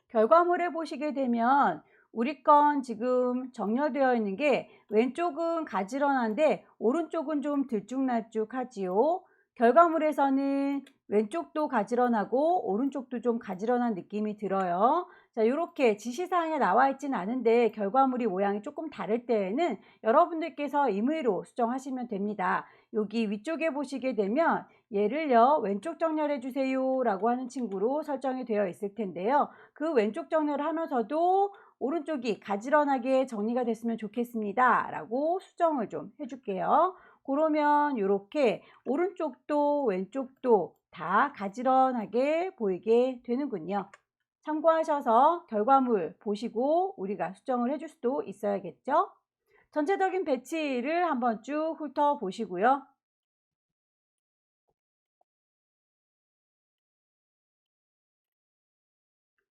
결과물을 보시게 되면 우리 건 지금 정렬되어 있는 게 왼쪽은 가지런한데 오른쪽은 좀 들쭉날쭉하지요. 결과물에서는 왼쪽도 가지런하고 오른쪽도 좀 가지런한 느낌이 들어요. 자, 이렇게 지시사항에 나와 있지는 않은데 결과물이 모양이 조금 다를 때에는 여러분들께서 임의로 수정하시면 됩니다. 여기 위쪽에 보시게 되면 얘를요 왼쪽 정렬해 주세요 라고 하는 친구로 설정이 되어 있을 텐데요. 그 왼쪽 정렬을 하면서도 오른쪽이 가지런하게 정리가 됐으면 좋겠습니다 라고 수정을 좀 해줄게요. 그러면 이렇게 오른쪽도 왼쪽도 다 가지런하게 보이게 되는군요. 참고하셔서 결과물 보시고 우리가 수정을 해줄 수도 있어야겠죠. 전체적인 배치를 한번 쭉 훑어보시고요.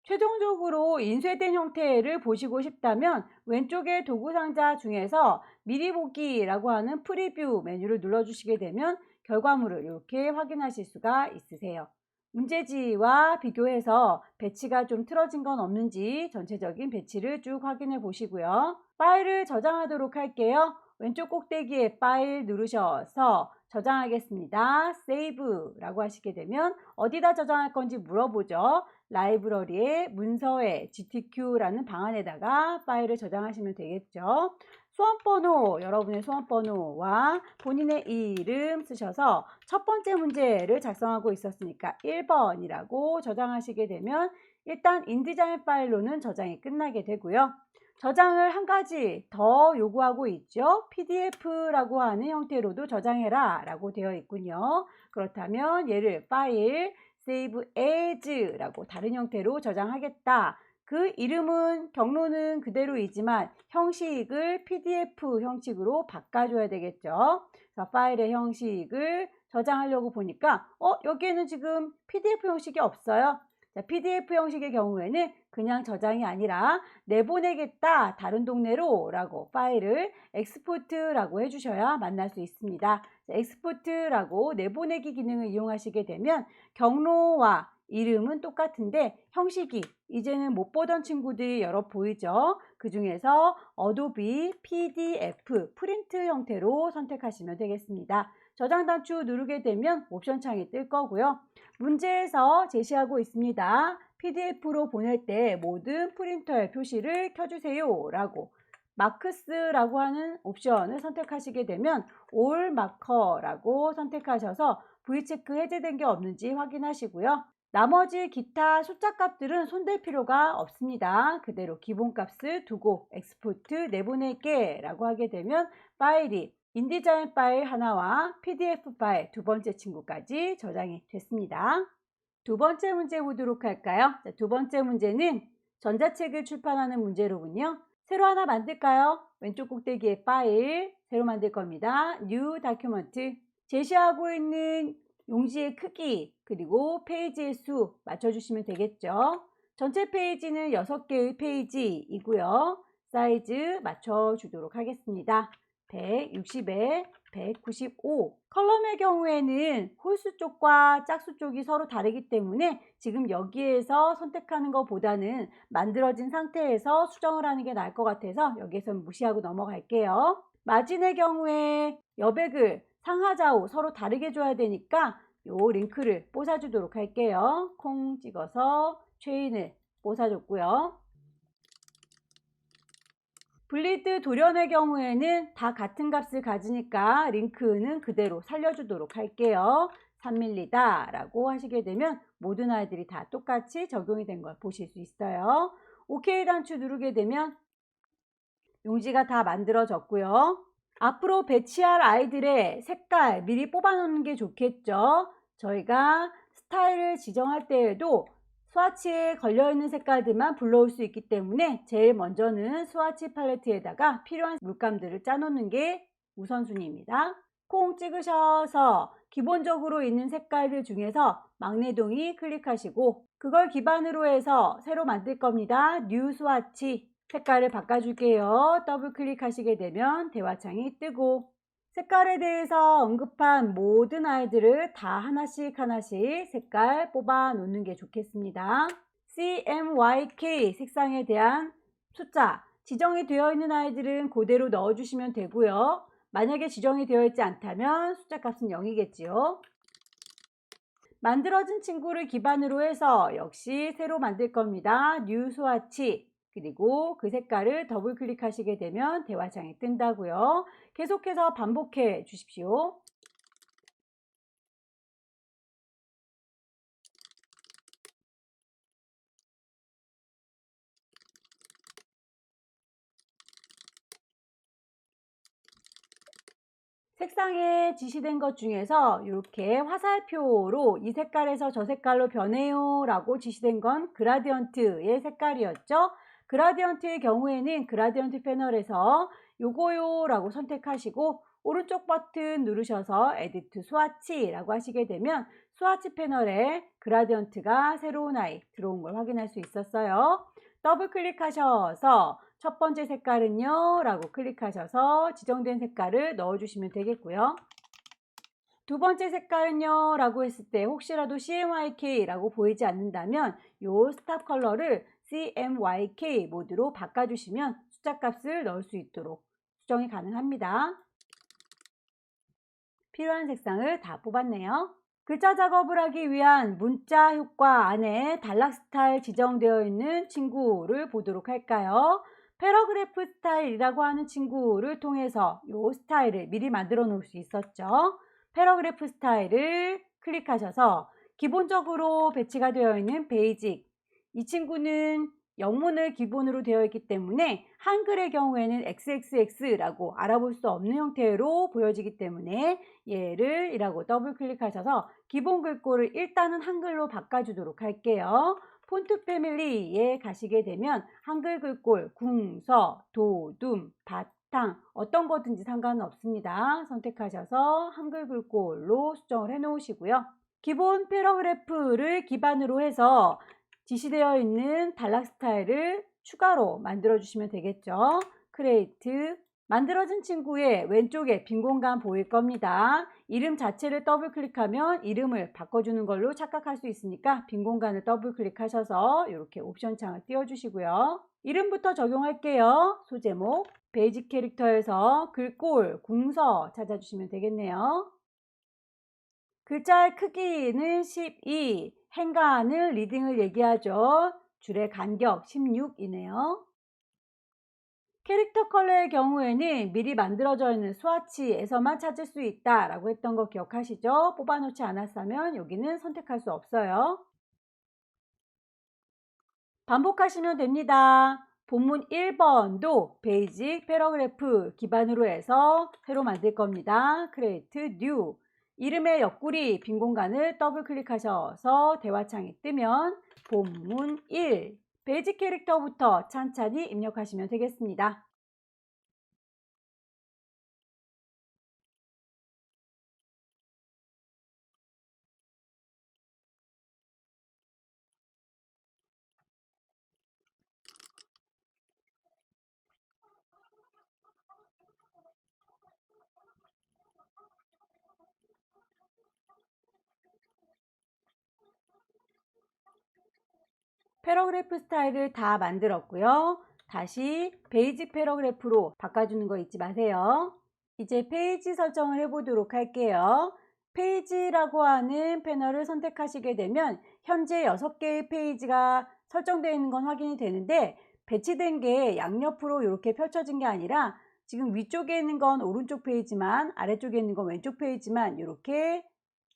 최종적으로 인쇄된 형태를 보시고 싶다면 왼쪽의 도구 상자 중에서 미리 보기라고 하는 프리뷰 메뉴를 눌러주시게 되면 결과물을 이렇게 확인하실 수가 있으세요. 문제지와 비교해서 배치가 좀 틀어진 건 없는지 전체적인 배치를 쭉 확인해 보시고요. 파일을 저장하도록 할게요. 왼쪽 꼭대기에 파일 누르셔서 저장하겠습니다. 세이브라고 하시게 되면 어디다 저장할 건지 물어보죠. 라이브러리의 문서에 GTQ라는 방안에다가 파일을 저장하시면 되겠죠. 수험번호, 여러분의 수험번호와 본인의 이름 쓰셔서 첫 번째 문제를 작성하고 있었으니까 1번이라고 저장하시게 되면 일단 인디자인 파일로는 저장이 끝나게 되고요. 저장을 한 가지 더 요구하고 있죠. PDF라고 하는 형태로도 저장해라 라고 되어 있군요. 그렇다면 얘를 파일 Save As라고 다른 형태로 저장하겠다. 그 이름은 경로는 그대로이지만 형식을 PDF 형식으로 바꿔줘야 되겠죠. 그래서 파일의 형식을 저장하려고 보니까 여기에는 지금 PDF 형식이 없어요. 자, PDF 형식의 경우에는 그냥 저장이 아니라 내보내겠다 다른 동네로 라고 파일을 엑스포트라고 해주셔야 만날 수 있습니다. 엑스포트라고 내보내기 기능을 이용하시게 되면 경로와 이름은 똑같은데 형식이 이제는 못 보던 친구들이 여러 보이죠. 그 중에서 어도비 PDF 프린트 형태로 선택하시면 되겠습니다. 저장 단추 누르게 되면 옵션 창이 뜰 거고요. 문제에서 제시하고 있습니다. PDF로 보낼 때 모든 프린터의 표시를 켜주세요 라고 마크스라고 하는 옵션을 선택하시게 되면 올 마커라고 선택하셔서 V체크 해제된 게 없는지 확인하시고요. 나머지 기타 숫자 값들은 손댈 필요가 없습니다. 그대로 기본값을 두고 엑스포트 내보낼게 라고 하게 되면 파일이 인디자인 파일 하나와 PDF 파일 두 번째 친구까지 저장이 됐습니다. 두 번째 문제 보도록 할까요? 자, 두 번째 문제는 전자책을 출판하는 문제로군요. 새로 하나 만들까요? 왼쪽 꼭대기에 파일, 새로 만들 겁니다. New Document. 제시하고 있는 용지의 크기, 그리고 페이지의 수 맞춰주시면 되겠죠. 전체 페이지는 6개의 페이지이고요. 사이즈 맞춰주도록 하겠습니다. 160에 195. 컬럼의 경우에는 홀수 쪽과 짝수 쪽이 서로 다르기 때문에 지금 여기에서 선택하는 것보다는 만들어진 상태에서 수정을 하는 게 나을 것 같아서 여기에서는 무시하고 넘어갈게요. 마진의 경우에 여백을 상하좌우 서로 다르게 줘야 되니까 요 링크를 꽂아주도록 할게요. 콩 찍어서 체인을 꽂아줬고요. 블리드 돌연의 경우에는 다 같은 값을 가지니까 링크는 그대로 살려주도록 할게요. 3mm다 라고 하시게 되면 모든 아이들이 다 똑같이 적용이 된 걸 보실 수 있어요. OK 단추 누르게 되면 용지가 다 만들어졌고요. 앞으로 배치할 아이들의 색깔 미리 뽑아 놓는 게 좋겠죠. 저희가 스타일을 지정할 때에도 스와치에 걸려있는 색깔들만 불러올 수 있기 때문에 제일 먼저는 스와치 팔레트에다가 필요한 물감들을 짜놓는 게 우선순위입니다. 콩 찍으셔서 기본적으로 있는 색깔들 중에서 막내동이 클릭하시고 그걸 기반으로 해서 새로 만들 겁니다. 뉴 스와치 색깔을 바꿔줄게요. 더블 클릭하시게 되면 대화창이 뜨고 색깔에 대해서 언급한 모든 아이들을 다 하나씩 색깔 뽑아 놓는 게 좋겠습니다. CMYK 색상에 대한 숫자 지정이 되어 있는 아이들은 그대로 넣어주시면 되고요. 만약에 지정이 되어 있지 않다면 숫자 값은 0이겠지요. 만들어진 친구를 기반으로 해서 역시 새로 만들 겁니다. 뉴 스와치 그리고 그 색깔을 더블 클릭하시게 되면 대화창이 뜬다고요. 계속해서 반복해 주십시오. 색상에 지시된 것 중에서 이렇게 화살표로 이 색깔에서 저 색깔로 변해요 라고 지시된 건 그라디언트의 색깔이었죠. 그라디언트의 경우에는 그라디언트 패널에서 요거요 라고 선택하시고 오른쪽 버튼 누르셔서 에디트 스와치 라고 하시게 되면 스와치 패널에 그라디언트가 새로운 아이 들어온 걸 확인할 수 있었어요. 더블 클릭하셔서 첫 번째 색깔은요 라고 클릭하셔서 지정된 색깔을 넣어주시면 되겠고요. 두 번째 색깔은요 라고 했을 때 혹시라도 CMYK 라고 보이지 않는다면 요 스탑 컬러를 CMYK 모드로 바꿔주시면 숫자 값을 넣을 수 있도록 수정이 가능합니다. 필요한 색상을 다 뽑았네요. 글자 작업을 하기 위한 문자 효과 안에 단락 스타일 지정되어 있는 친구를 보도록 할까요? 패러그래프 스타일이라고 하는 친구를 통해서 이 스타일을 미리 만들어 놓을 수 있었죠. 패러그래프 스타일을 클릭하셔서 기본적으로 배치가 되어 있는 베이직, 이 친구는 영문을 기본으로 되어 있기 때문에 한글의 경우에는 XXX라고 알아볼 수 없는 형태로 보여지기 때문에 얘를 이라고 더블 클릭하셔서 기본 글꼴을 일단은 한글로 바꿔주도록 할게요. 폰트 패밀리에 가시게 되면 한글 글꼴 궁서, 도둠, 바탕 어떤 거든지 상관은 없습니다. 선택하셔서 한글 글꼴로 수정을 해 놓으시고요. 기본 패러그래프를 기반으로 해서 지시되어 있는 단락 스타일을 추가로 만들어 주시면 되겠죠. 크리에이트 만들어진 친구의 왼쪽에 빈 공간 보일 겁니다. 이름 자체를 더블 클릭하면 이름을 바꿔주는 걸로 착각할 수 있으니까 빈 공간을 더블 클릭하셔서 이렇게 옵션 창을 띄워주시고요. 이름부터 적용할게요. 소제목, 베이직 캐릭터에서 글꼴, 궁서 찾아주시면 되겠네요. 글자의 크기는 12, 행간을 리딩을 얘기하죠. 줄의 간격 16이네요. 캐릭터 컬러의 경우에는 미리 만들어져 있는 스와치에서만 찾을 수 있다 라고 했던 거 기억하시죠? 뽑아놓지 않았다면 여기는 선택할 수 없어요. 반복하시면 됩니다. 본문 1번도 베이직 패러그래프 기반으로 해서 새로 만들 겁니다. Create New 이름의 옆구리 빈 공간을 더블 클릭하셔서 대화창이 뜨면 본문 1 베이직 캐릭터부터 찬찬히 입력하시면 되겠습니다. 패러그래프 스타일을 다 만들었고요. 다시 베이직 패러그래프로 바꿔주는 거 잊지 마세요. 이제 페이지 설정을 해보도록 할게요. 페이지라고 하는 패널을 선택하시게 되면 현재 6개의 페이지가 설정되어 있는 건 확인이 되는데 배치된 게 양옆으로 이렇게 펼쳐진 게 아니라 지금 위쪽에 있는 건 오른쪽 페이지만 아래쪽에 있는 건 왼쪽 페이지만 이렇게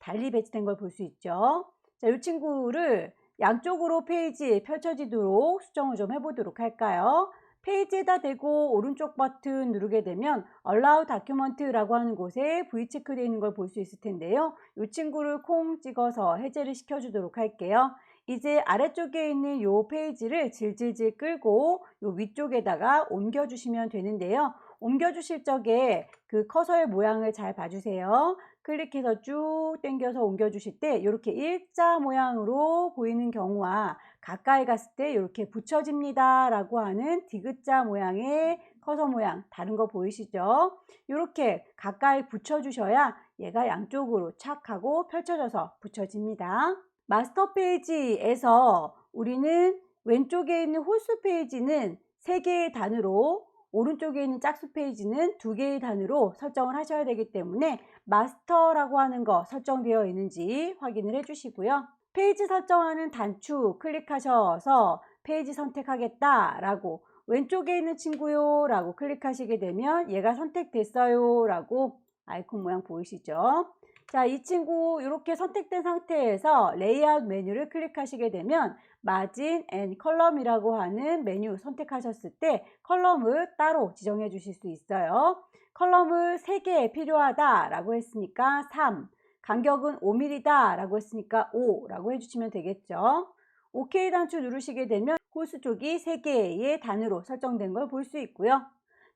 달리 배치된 걸 볼 수 있죠. 자, 이 친구를 양쪽으로 페이지에 펼쳐지도록 수정을 좀 해보도록 할까요? 페이지에다 대고 오른쪽 버튼 누르게 되면 Allow Document라고 하는 곳에 V 체크되어 있는 걸 볼 수 있을 텐데요. 이 친구를 콩 찍어서 해제를 시켜주도록 할게요. 이제 아래쪽에 있는 이 페이지를 질질질 끌고 이 위쪽에다가 옮겨주시면 되는데요. 옮겨주실 적에 그 커서의 모양을 잘 봐주세요. 클릭해서 쭉 당겨서 옮겨주실 때 이렇게 일자 모양으로 보이는 경우와 가까이 갔을 때 이렇게 붙여집니다 라고 하는 디귿자 모양의 커서 모양 다른 거 보이시죠? 이렇게 가까이 붙여주셔야 얘가 양쪽으로 착 하고 펼쳐져서 붙여집니다. 마스터 페이지에서 우리는 왼쪽에 있는 홀수 페이지는 3개의 단으로 오른쪽에 있는 짝수 페이지는 2개의 단으로 설정을 하셔야 되기 때문에 마스터라고 하는 거 설정되어 있는지 확인을 해주시고요. 페이지 설정하는 단추 클릭하셔서 페이지 선택하겠다 라고 왼쪽에 있는 친구요 라고 클릭하시게 되면 얘가 선택됐어요 라고 아이콘 모양 보이시죠? 자, 이 친구 이렇게 선택된 상태에서 레이아웃 메뉴를 클릭하시게 되면 마진 앤 컬럼이라고 하는 메뉴 선택하셨을 때 컬럼을 따로 지정해 주실 수 있어요. 컬럼을 3개 필요하다 라고 했으니까 3, 간격은 5mm다 라고 했으니까 5 라고 해주시면 되겠죠. OK 단추 누르시게 되면 홀수 쪽이 3개의 단으로 설정된 걸 볼 수 있고요.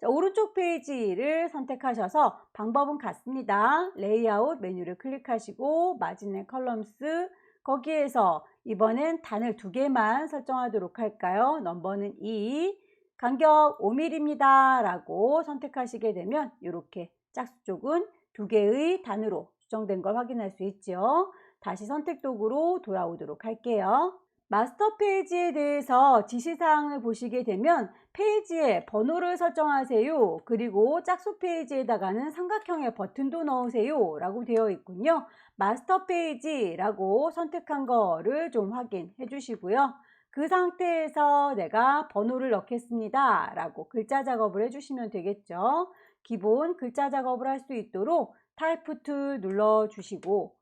자, 오른쪽 페이지를 선택하셔서 방법은 같습니다. 레이아웃 메뉴를 클릭하시고 마진 앤 컬럼스, 거기에서 이번엔 단을 2개만 설정하도록 할까요? 넘버는 2, 간격 5mm입니다 라고 선택하시게 되면 이렇게 짝수 쪽은 2개의 단으로 수정된 걸 확인할 수 있죠. 다시 선택 도구로 돌아오도록 할게요. 마스터 페이지에 대해서 지시사항을 보시게 되면 페이지에 번호를 설정하세요. 그리고 짝수 페이지에다가는 삼각형의 버튼도 넣으세요 라고 되어 있군요. 마스터 페이지라고 선택한 거를 좀 확인해 주시고요. 그 상태에서 내가 번호를 넣겠습니다 라고 글자 작업을 해주시면 되겠죠. 기본 글자 작업을 할 수 있도록 타이프 툴 눌러주시고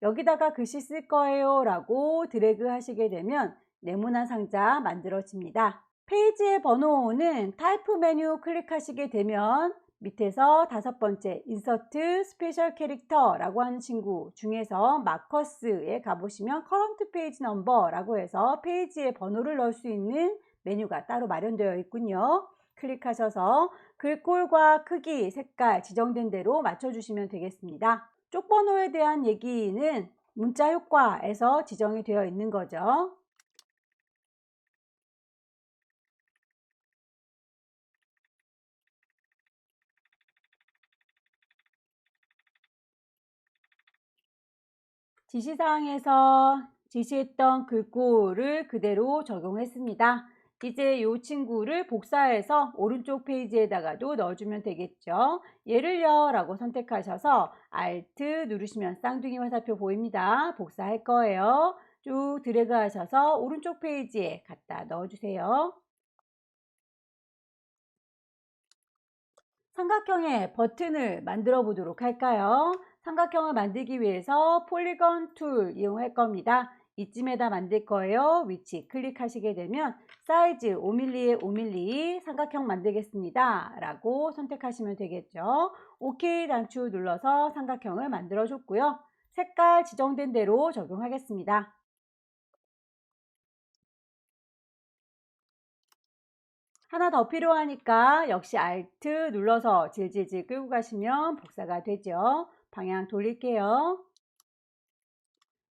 여기다가 글씨 쓸 거예요 라고 드래그 하시게 되면 네모난 상자 만들어집니다. 페이지의 번호는 타이프 메뉴 클릭하시게 되면 밑에서 5번째 인서트 스페셜 캐릭터 라고 하는 친구 중에서 마커스에 가보시면 커런트 페이지 넘버 라고 해서 페이지에 번호를 넣을 수 있는 메뉴가 따로 마련되어 있군요. 클릭하셔서 글꼴과 크기, 색깔 지정된 대로 맞춰주시면 되겠습니다. 쪽번호에 대한 얘기는 문자 효과에서 지정이 되어 있는 거죠. 지시사항에서 지시했던 글꼴을 그대로 적용했습니다. 이제 이 친구를 복사해서 오른쪽 페이지에다가도 넣어주면 되겠죠. 예를요 라고 선택하셔서 Alt 누르시면 쌍둥이 화살표 보입니다. 복사할 거예요. 쭉 드래그 하셔서 오른쪽 페이지에 갖다 넣어주세요. 삼각형의 버튼을 만들어 보도록 할까요? 삼각형을 만들기 위해서 폴리건 툴 이용할 겁니다. 이쯤에다 만들 거예요. 위치 클릭하시게 되면 사이즈 5mm에 5mm 삼각형 만들겠습니다 라고 선택하시면 되겠죠. OK 단추 눌러서 삼각형을 만들어 줬고요. 색깔 지정된 대로 적용하겠습니다. 하나 더 필요하니까 역시 Alt 눌러서 질질질 끌고 가시면 복사가 되죠. 방향 돌릴게요.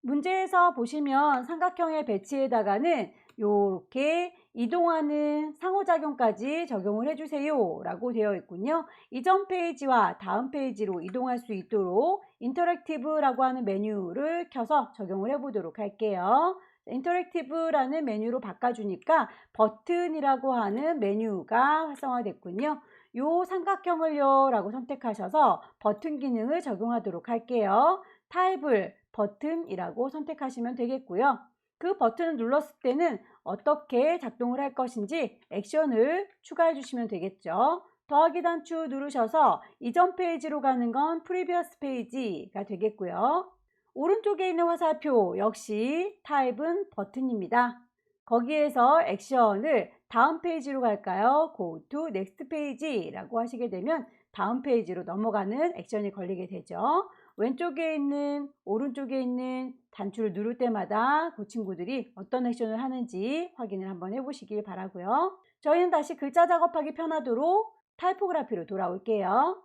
문제에서 보시면 삼각형의 배치에다가는 이렇게 이동하는 상호작용까지 적용을 해주세요 라고 되어 있군요. 이전 페이지와 다음 페이지로 이동할 수 있도록 인터랙티브라고 하는 메뉴를 켜서 적용을 해보도록 할게요. 인터랙티브라는 메뉴로 바꿔주니까 버튼이라고 하는 메뉴가 활성화됐군요. 요 삼각형을요 라고 선택하셔서 버튼 기능을 적용하도록 할게요. 타입을 버튼이라고 선택하시면 되겠고요. 그 버튼을 눌렀을 때는 어떻게 작동을 할 것인지 액션을 추가해 주시면 되겠죠. 더하기 단추 누르셔서 이전 페이지로 가는 건 previous 페이지가 되겠고요. 오른쪽에 있는 화살표 역시 타입은 버튼입니다. 거기에서 액션을 다음 페이지로 갈까요? Go to next page 라고 하시게 되면 다음 페이지로 넘어가는 액션이 걸리게 되죠. 왼쪽에 있는 오른쪽에 있는 단추를 누를 때마다 그 친구들이 어떤 액션을 하는지 확인을 한번 해보시길 바라고요. 저희는 다시 글자 작업하기 편하도록 타이포그라피로 돌아올게요.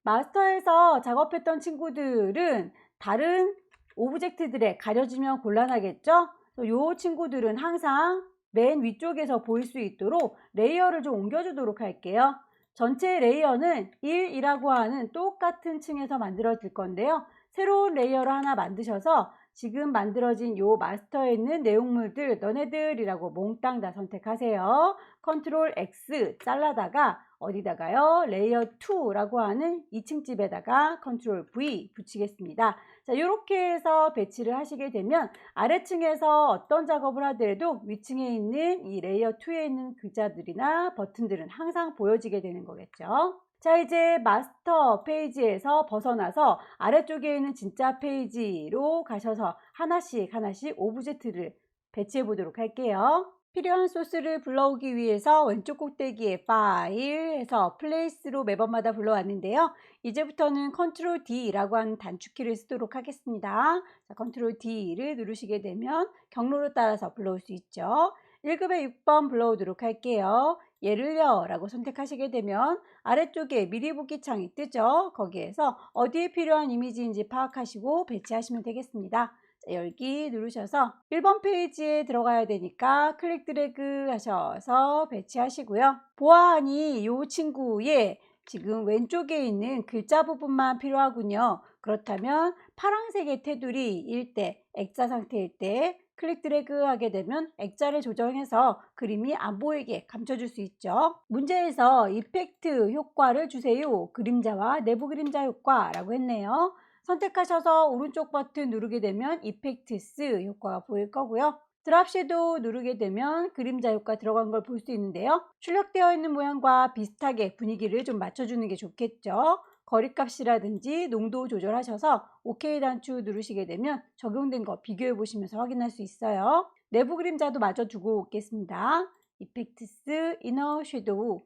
마스터에서 작업했던 친구들은 다른 오브젝트들에 가려지면 곤란하겠죠? 이 친구들은 항상 맨 위쪽에서 보일 수 있도록 레이어를 좀 옮겨주도록 할게요. 전체 레이어는 1이라고 하는 똑같은 층에서 만들어질 건데요. 새로운 레이어를 하나 만드셔서 지금 만들어진 요 마스터에 있는 내용물들 너네들이라고 몽땅 다 선택하세요. 컨트롤 X 잘라다가 어디다가요? 레이어 2라고 하는 2층 집에다가 컨트롤 V 붙이겠습니다. 자, 이렇게 해서 배치를 하시게 되면 아래층에서 어떤 작업을 하더라도 위층에 있는 이 레이어 2에 있는 글자들이나 버튼들은 항상 보여지게 되는 거겠죠. 자, 이제 마스터 페이지에서 벗어나서 아래쪽에 있는 진짜 페이지로 가셔서 하나씩 오브젝트를 배치해 보도록 할게요. 필요한 소스를 불러오기 위해서 왼쪽 꼭대기에 파일에서 플레이스로 매번마다 불러왔는데요. 이제부터는 컨트롤 D라고 하는 단축키를 쓰도록 하겠습니다. 자, 컨트롤 D를 누르시게 되면 경로를 따라서 불러올 수 있죠. 1급에 6번 불러오도록 할게요. 예를요 라고 선택하시게 되면 아래쪽에 미리 보기 창이 뜨죠. 거기에서 어디에 필요한 이미지인지 파악하시고 배치하시면 되겠습니다. 자, 열기 누르셔서 1번 페이지에 들어가야 되니까 클릭 드래그 하셔서 배치하시고요. 보아하니 이 친구의 지금 왼쪽에 있는 글자 부분만 필요하군요. 그렇다면 파란색의 테두리일 때, 액자 상태일 때 클릭 드래그 하게 되면 액자를 조정해서 그림이 안 보이게 감춰줄 수 있죠. 문제에서 이펙트 효과를 주세요. 그림자와 내부 그림자 효과라고 했네요. 선택하셔서 오른쪽 버튼 누르게 되면 이펙트스 효과가 보일 거고요. 드랍 섀도우 누르게 되면 그림자 효과 들어간 걸 볼 수 있는데요. 출력되어 있는 모양과 비슷하게 분위기를 좀 맞춰주는 게 좋겠죠. 거리값이라든지 농도 조절하셔서 OK 단추 누르시게 되면 적용된 거 비교해 보시면서 확인할 수 있어요. 내부 그림자도 마저 두고 오겠습니다. 이펙트스 이너 섀도우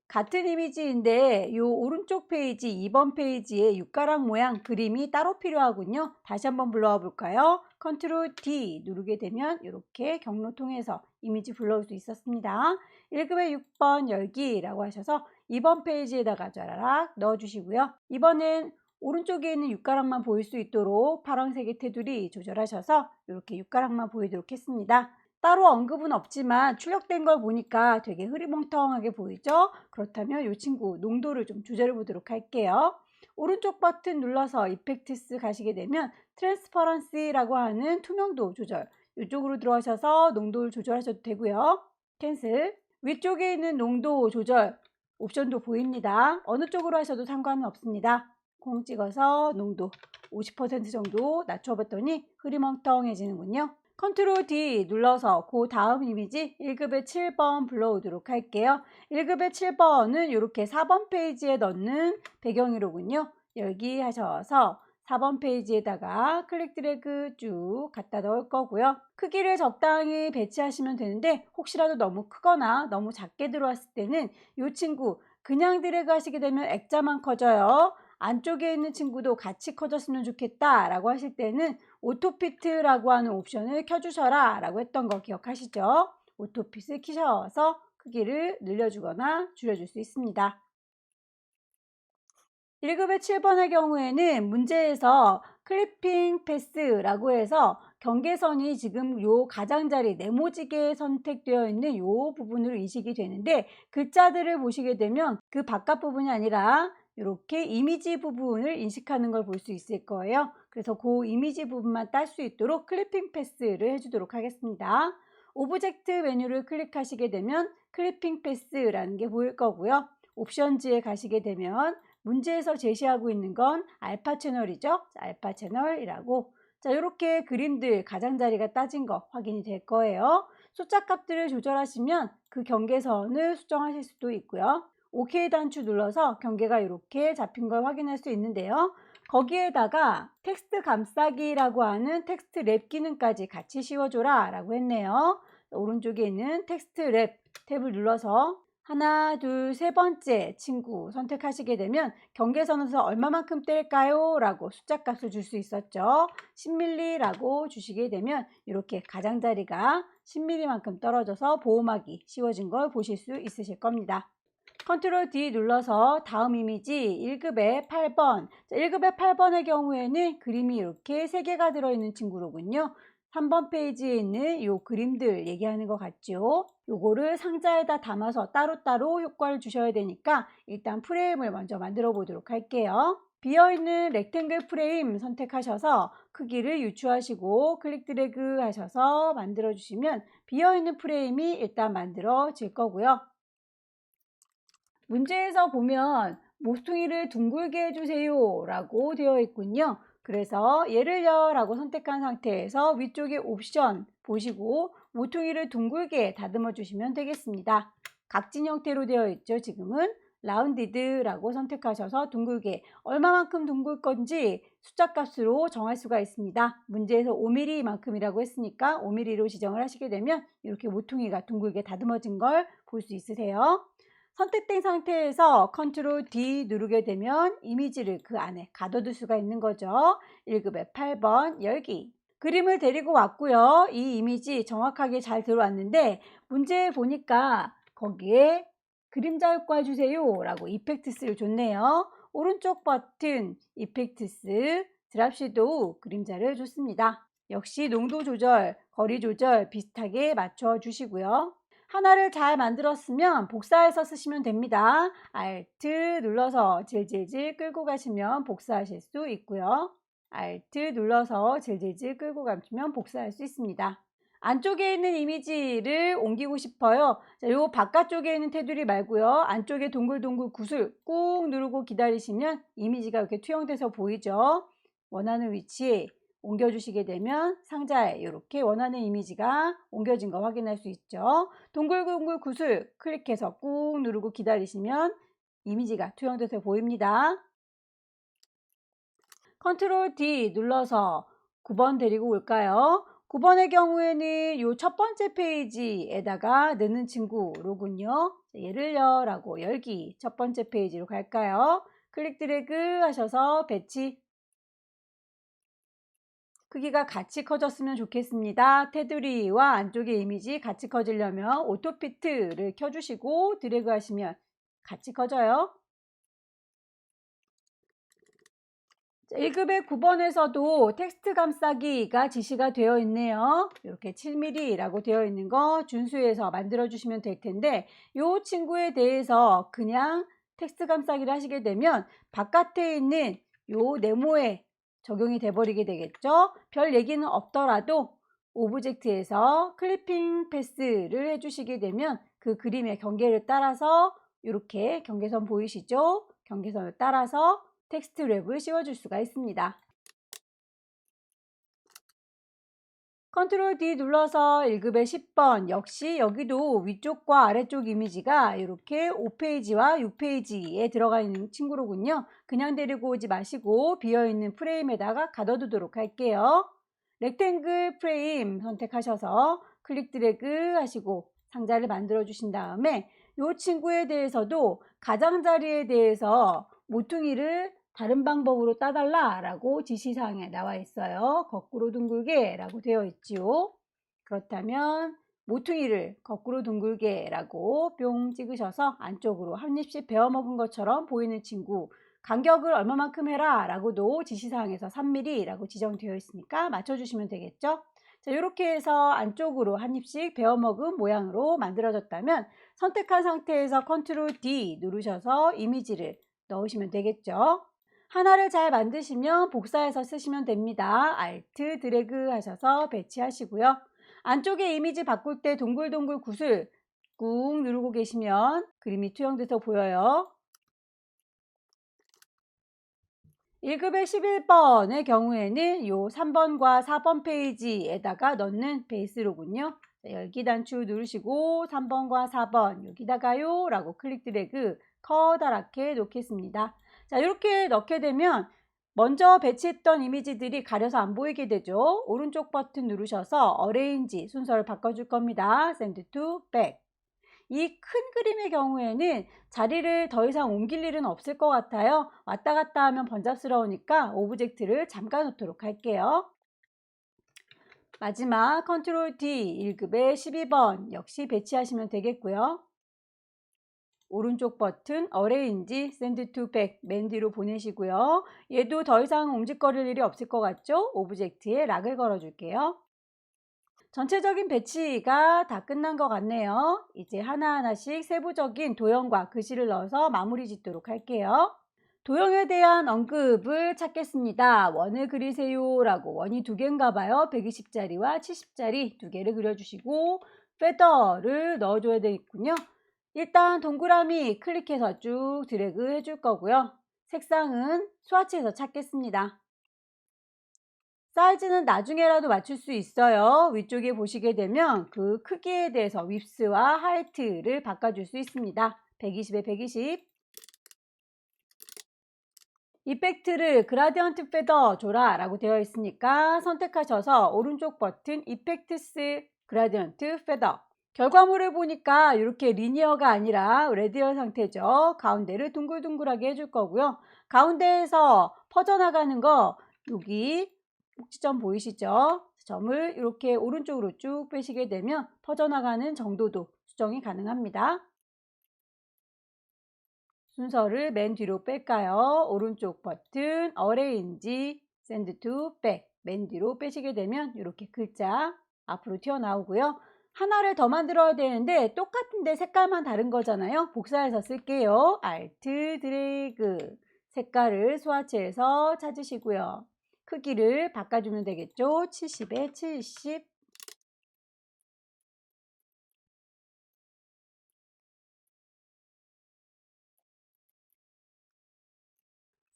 같은 이미지인데 이 오른쪽 페이지 2번 페이지에 육가락 모양 그림이 따로 필요하군요. 다시 한번 불러와 볼까요? 컨트롤 D 누르게 되면 이렇게 경로 통해서 이미지 불러올 수 있었습니다. 1급에 6번 열기라고 하셔서 2번 페이지에다가 쫘라락 넣어주시고요. 이번엔 오른쪽에 있는 육가락만 보일 수 있도록 파란색의 테두리 조절하셔서 이렇게 육가락만 보이도록 했습니다. 따로 언급은 없지만 출력된 걸 보니까 되게 흐리멍텅하게 보이죠? 그렇다면 이 친구 농도를 좀 조절해 보도록 할게요. 오른쪽 버튼 눌러서 이펙트스 가시게 되면 트랜스퍼런시라고 하는 투명도 조절 이쪽으로 들어가셔서 농도를 조절하셔도 되고요. 캔슬 위쪽에 있는 농도 조절 옵션도 보입니다. 어느 쪽으로 하셔도 상관은 없습니다. 공 찍어서 농도 50% 정도 낮춰봤더니 흐리멍텅해지는군요. 컨트롤 D 눌러서 그 다음 이미지 1급의 7번 불러오도록 할게요. 1급의 7번은 이렇게 4번 페이지에 넣는 배경이로군요. 열기 하셔서 4번 페이지에다가 클릭 드래그 쭉 갖다 넣을 거고요. 크기를 적당히 배치하시면 되는데 혹시라도 너무 크거나 너무 작게 들어왔을 때는 이 친구 그냥 드래그 하시게 되면 액자만 커져요. 안쪽에 있는 친구도 같이 커졌으면 좋겠다 라고 하실 때는 오토피트라고 하는 옵션을 켜주셔라 라고 했던 거 기억하시죠? 오토핏을 키셔서 크기를 늘려주거나 줄여줄 수 있습니다. 1급의 7번의 경우에는 문제에서 클리핑 패스라고 해서 경계선이 지금 요 가장자리 네모지게 선택되어 있는 요 부분으로 인식이 되는데 글자들을 보시게 되면 그 바깥 부분이 아니라 이렇게 이미지 부분을 인식하는 걸 볼 수 있을 거예요. 그래서 그 이미지 부분만 딸 수 있도록 클리핑 패스를 해주도록 하겠습니다. 오브젝트 메뉴를 클릭하시게 되면 클리핑 패스라는 게 보일 거고요. 옵션즈에 가시게 되면 문제에서 제시하고 있는 건 알파 채널이죠. 알파 채널이라고. 자, 이렇게 그림들 가장자리가 따진 거 확인이 될 거예요. 숫자 값들을 조절하시면 그 경계선을 수정하실 수도 있고요. OK 단추 눌러서 경계가 이렇게 잡힌 걸 확인할 수 있는데요. 거기에다가 텍스트 감싸기라고 하는 텍스트 랩 기능까지 같이 씌워줘라 라고 했네요. 오른쪽에 있는 텍스트 랩 탭을 눌러서 하나, 둘, 세 번째 친구 선택하시게 되면 경계선에서 얼마만큼 뗄까요? 라고 숫자 값을 줄 수 있었죠. 10mm라고 주시게 되면 이렇게 가장자리가 10mm만큼 떨어져서 보호막이 씌워진 걸 보실 수 있으실 겁니다. 컨트롤 D 눌러서 다음 이미지 1급의 8번. 1급의 8번의 경우에는 그림이 이렇게 3개가 들어있는 친구로군요. 3번 페이지에 있는 이 그림들 얘기하는 것 같죠. 요거를 상자에다 담아서 따로따로 효과를 주셔야 되니까 일단 프레임을 먼저 만들어 보도록 할게요. 비어있는 렉탱글 프레임 선택하셔서 크기를 유추하시고 클릭 드래그 하셔서 만들어 주시면 비어있는 프레임이 일단 만들어질 거고요. 문제에서 보면 모퉁이를 둥글게 해주세요 라고 되어 있군요. 그래서 예를요 라고 선택한 상태에서 위쪽에 옵션 보시고 모퉁이를 둥글게 다듬어 주시면 되겠습니다. 각진 형태로 되어 있죠. 지금은 라운디드라고 선택하셔서 둥글게 얼마만큼 둥글 건지 숫자 값으로 정할 수가 있습니다. 문제에서 5mm만큼이라고 했으니까 5mm로 지정을 하시게 되면 이렇게 모퉁이가 둥글게 다듬어진 걸 볼 수 있으세요. 선택된 상태에서 컨트롤 D 누르게 되면 이미지를 그 안에 가둬둘 수가 있는 거죠. 1급의 8번 열기. 그림을 데리고 왔고요. 이 이미지 정확하게 잘 들어왔는데 문제 보니까 거기에 그림자 효과 주세요 라고 이펙트스를 줬네요. 오른쪽 버튼 이펙트스 드랍 섀도우 그림자를 줬습니다. 역시 농도 조절, 거리 조절 비슷하게 맞춰 주시고요. 하나를 잘 만들었으면 복사해서 쓰시면 됩니다. Alt 눌러서 질질질 끌고 가시면 복사하실 수 있고요. Alt 눌러서 질질질 끌고 가시면 복사할 수 있습니다. 안쪽에 있는 이미지를 옮기고 싶어요. 자, 요 바깥쪽에 있는 테두리 말고요. 안쪽에 동글동글 굿을 꾹 누르고 기다리시면 이미지가 이렇게 투영돼서 보이죠. 원하는 위치에 옮겨주시게 되면 상자에 이렇게 원하는 이미지가 옮겨진 거 확인할 수 있죠. 동글동글 굿을 클릭해서 꾹 누르고 기다리시면 이미지가 투영돼서 보입니다. 컨트롤 D 눌러서 9번 데리고 올까요? 9번의 경우에는 이 첫 번째 페이지에다가 넣는 친구로군요. 얘를요 라고 열기 첫 번째 페이지로 갈까요? 클릭 드래그 하셔서 배치. 크기가 같이 커졌으면 좋겠습니다. 테두리와 안쪽의 이미지 같이 커지려면 오토피트를 켜주시고 드래그 하시면 같이 커져요. 1급의 9번에서도 텍스트 감싸기가 지시가 되어 있네요. 이렇게 7mm라고 되어 있는 거 준수해서 만들어 주시면 될 텐데 이 친구에 대해서 그냥 텍스트 감싸기를 하시게 되면 바깥에 있는 이 네모에 적용이 돼 버리게 되겠죠. 별 얘기는 없더라도 오브젝트에서 클리핑 패스를 해주시게 되면 그 그림의 경계를 따라서 이렇게 경계선 보이시죠? 경계선을 따라서 텍스트 랩을 씌워줄 수가 있습니다. 컨트롤 D 눌러서 1급의 10번 역시 여기도 위쪽과 아래쪽 이미지가 이렇게 5페이지와 6페이지에 들어가 있는 친구로군요. 그냥 데리고 오지 마시고 비어있는 프레임에다가 가둬두도록 할게요. 렉탱글 프레임 선택하셔서 클릭 드래그 하시고 상자를 만들어 주신 다음에 이 친구에 대해서도 가장자리에 대해서 모퉁이를 다른 방법으로 따달라 라고 지시사항에 나와 있어요. 거꾸로 둥글게 라고 되어 있지요. 그렇다면 모퉁이를 거꾸로 둥글게 라고 뿅 찍으셔서 안쪽으로 한 입씩 베어먹은 것처럼 보이는 친구 간격을 얼마만큼 해라 라고도 지시사항에서 3mm 라고 지정되어 있으니까 맞춰주시면 되겠죠. 자, 이렇게 해서 안쪽으로 한 입씩 베어먹은 모양으로 만들어졌다면 선택한 상태에서 컨트롤 D 누르셔서 이미지를 넣으시면 되겠죠. 하나를 잘 만드시면 복사해서 쓰시면 됩니다. Alt 드래그 하셔서 배치하시고요. 안쪽에 이미지 바꿀 때 동글동글 굿을 꾹 누르고 계시면 그림이 투영돼서 보여요. 1급의 11번의 경우에는 이 3번과 4번 페이지에다가 넣는 베이스로군요. 열기 단추 누르시고 3번과 4번 여기다가요 라고 클릭 드래그 커다랗게 놓겠습니다. 자, 이렇게 넣게 되면 먼저 배치했던 이미지들이 가려서 안 보이게 되죠. 오른쪽 버튼 누르셔서 어레인지 순서를 바꿔줄 겁니다. Send to back. 이 큰 그림의 경우에는 자리를 더 이상 옮길 일은 없을 것 같아요. 왔다 갔다 하면 번잡스러우니까 오브젝트를 잠가 놓도록 할게요. 마지막 컨트롤 D 1급의 12번 역시 배치하시면 되겠고요. 오른쪽 버튼 어레인지 샌드 투 백 맨 뒤로 보내시고요. 얘도 더 이상 움직거릴 일이 없을 것 같죠? 오브젝트에 락을 걸어 줄게요. 전체적인 배치가 다 끝난 것 같네요. 이제 하나하나씩 세부적인 도형과 글씨를 넣어서 마무리 짓도록 할게요. 도형에 대한 언급을 찾겠습니다. 원을 그리세요 라고 원이 두 개인가 봐요. 120짜리와 70짜리 두 개를 그려주시고 페더를 넣어줘야 되겠군요. 일단 동그라미 클릭해서 쭉 드래그 해줄 거고요. 색상은 스와치에서 찾겠습니다. 사이즈는 나중에라도 맞출 수 있어요. 위쪽에 보시게 되면 그 크기에 대해서 윗스와 하이트를 바꿔줄 수 있습니다. 120에 120 이펙트를 그라디언트 페더 줘라 라고 되어 있으니까 선택하셔서 오른쪽 버튼 이펙트스 그라디언트 페더. 결과물을 보니까 이렇게 리니어가 아니라 레디얼 상태죠. 가운데를 둥글둥글하게 해줄 거고요. 가운데에서 퍼져나가는 거 여기 꼭지점 보이시죠? 점을 이렇게 오른쪽으로 쭉 빼시게 되면 퍼져나가는 정도도 수정이 가능합니다. 순서를 맨 뒤로 뺄까요? 오른쪽 버튼 어레인지 샌드 투 백, 맨 뒤로 빼시게 되면 이렇게 글자 앞으로 튀어나오고요. 하나를 더 만들어야 되는데 똑같은데 색깔만 다른 거잖아요. 복사해서 쓸게요. Alt 드래그, 색깔을 스와치해서 찾으시고요. 크기를 바꿔주면 되겠죠. 70에 70.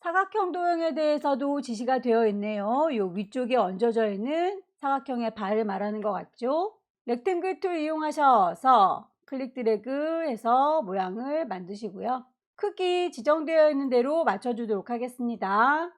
사각형 도형에 대해서도 지시가 되어 있네요. 이 위쪽에 얹어져 있는 사각형의 발을 말하는 것 같죠? 렉탱글 툴 이용하셔서 클릭 드래그 해서 모양을 만드시고요. 크기 지정되어 있는 대로 맞춰주도록 하겠습니다.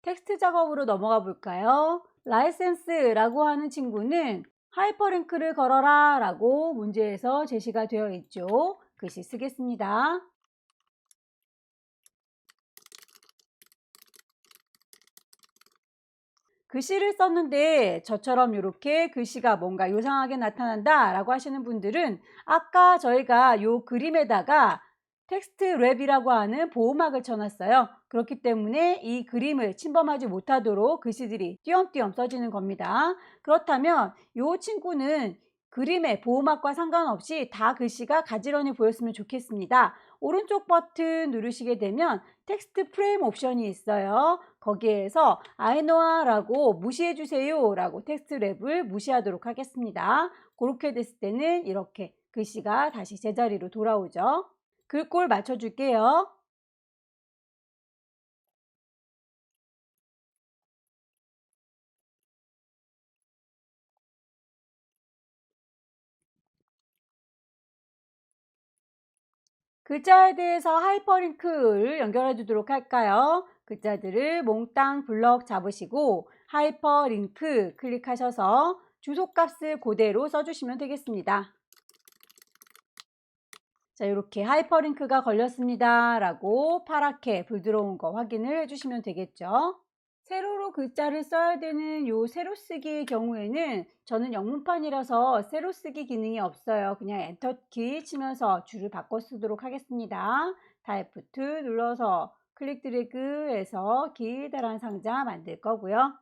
텍스트 작업으로 넘어가 볼까요? 라이센스라고 하는 친구는 하이퍼링크를 걸어라 라고 문제에서 제시가 되어 있죠. 글씨 쓰겠습니다. 글씨를 썼는데 저처럼 이렇게 글씨가 뭔가 요상하게 나타난다 라고 하시는 분들은 아까 저희가 요 그림에다가 텍스트 랩이라고 하는 보호막을 쳐놨어요. 그렇기 때문에 이 그림을 침범하지 못하도록 글씨들이 띄엄띄엄 써지는 겁니다. 그렇다면 이 친구는 그림의 보호막과 상관없이 다 글씨가 가지런히 보였으면 좋겠습니다. 오른쪽 버튼 누르시게 되면 텍스트 프레임 옵션이 있어요. 거기에서 아이노아라고 무시해주세요 라고 텍스트 랩을 무시하도록 하겠습니다. 그렇게 됐을 때는 이렇게 글씨가 다시 제자리로 돌아오죠. 글꼴 맞춰줄게요. 글자에 대해서 하이퍼링크를 연결해 주도록 할까요? 글자들을 몽땅 블럭 잡으시고 하이퍼링크 클릭하셔서 주소값을 그대로 써주시면 되겠습니다. 자, 이렇게 하이퍼링크가 걸렸습니다 라고 파랗게 불 들어온 거 확인을 해주시면 되겠죠. 세로로 글자를 써야 되는 요 세로 쓰기의 경우에는 저는 영문판이라서 세로 쓰기 기능이 없어요. 그냥 엔터키 치면서 줄을 바꿔 쓰도록 하겠습니다. 타이프 2 눌러서 클릭 드래그 해서 길다란 상자 만들 거고요.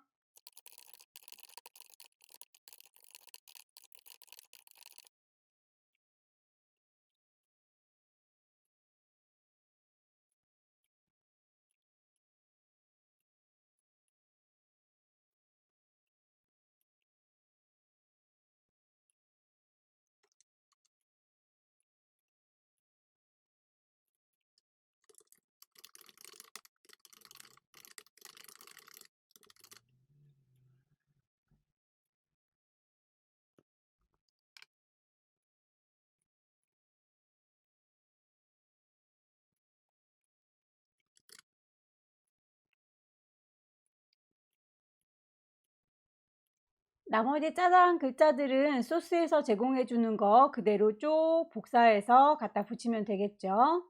나머지 짜잘한 글자들은 소스에서 제공해 주는 거 그대로 쭉 복사해서 갖다 붙이면 되겠죠.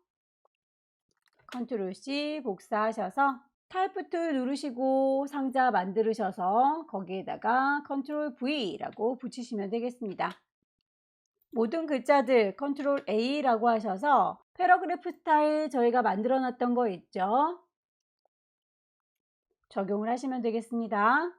컨트롤 C 복사하셔서 타이프 2 누르시고 상자 만들으셔서 거기에다가 컨트롤 V라고 붙이시면 되겠습니다. 모든 글자들 컨트롤 A라고 하셔서 패러그래프 스타일 저희가 만들어 놨던 거 있죠. 적용을 하시면 되겠습니다.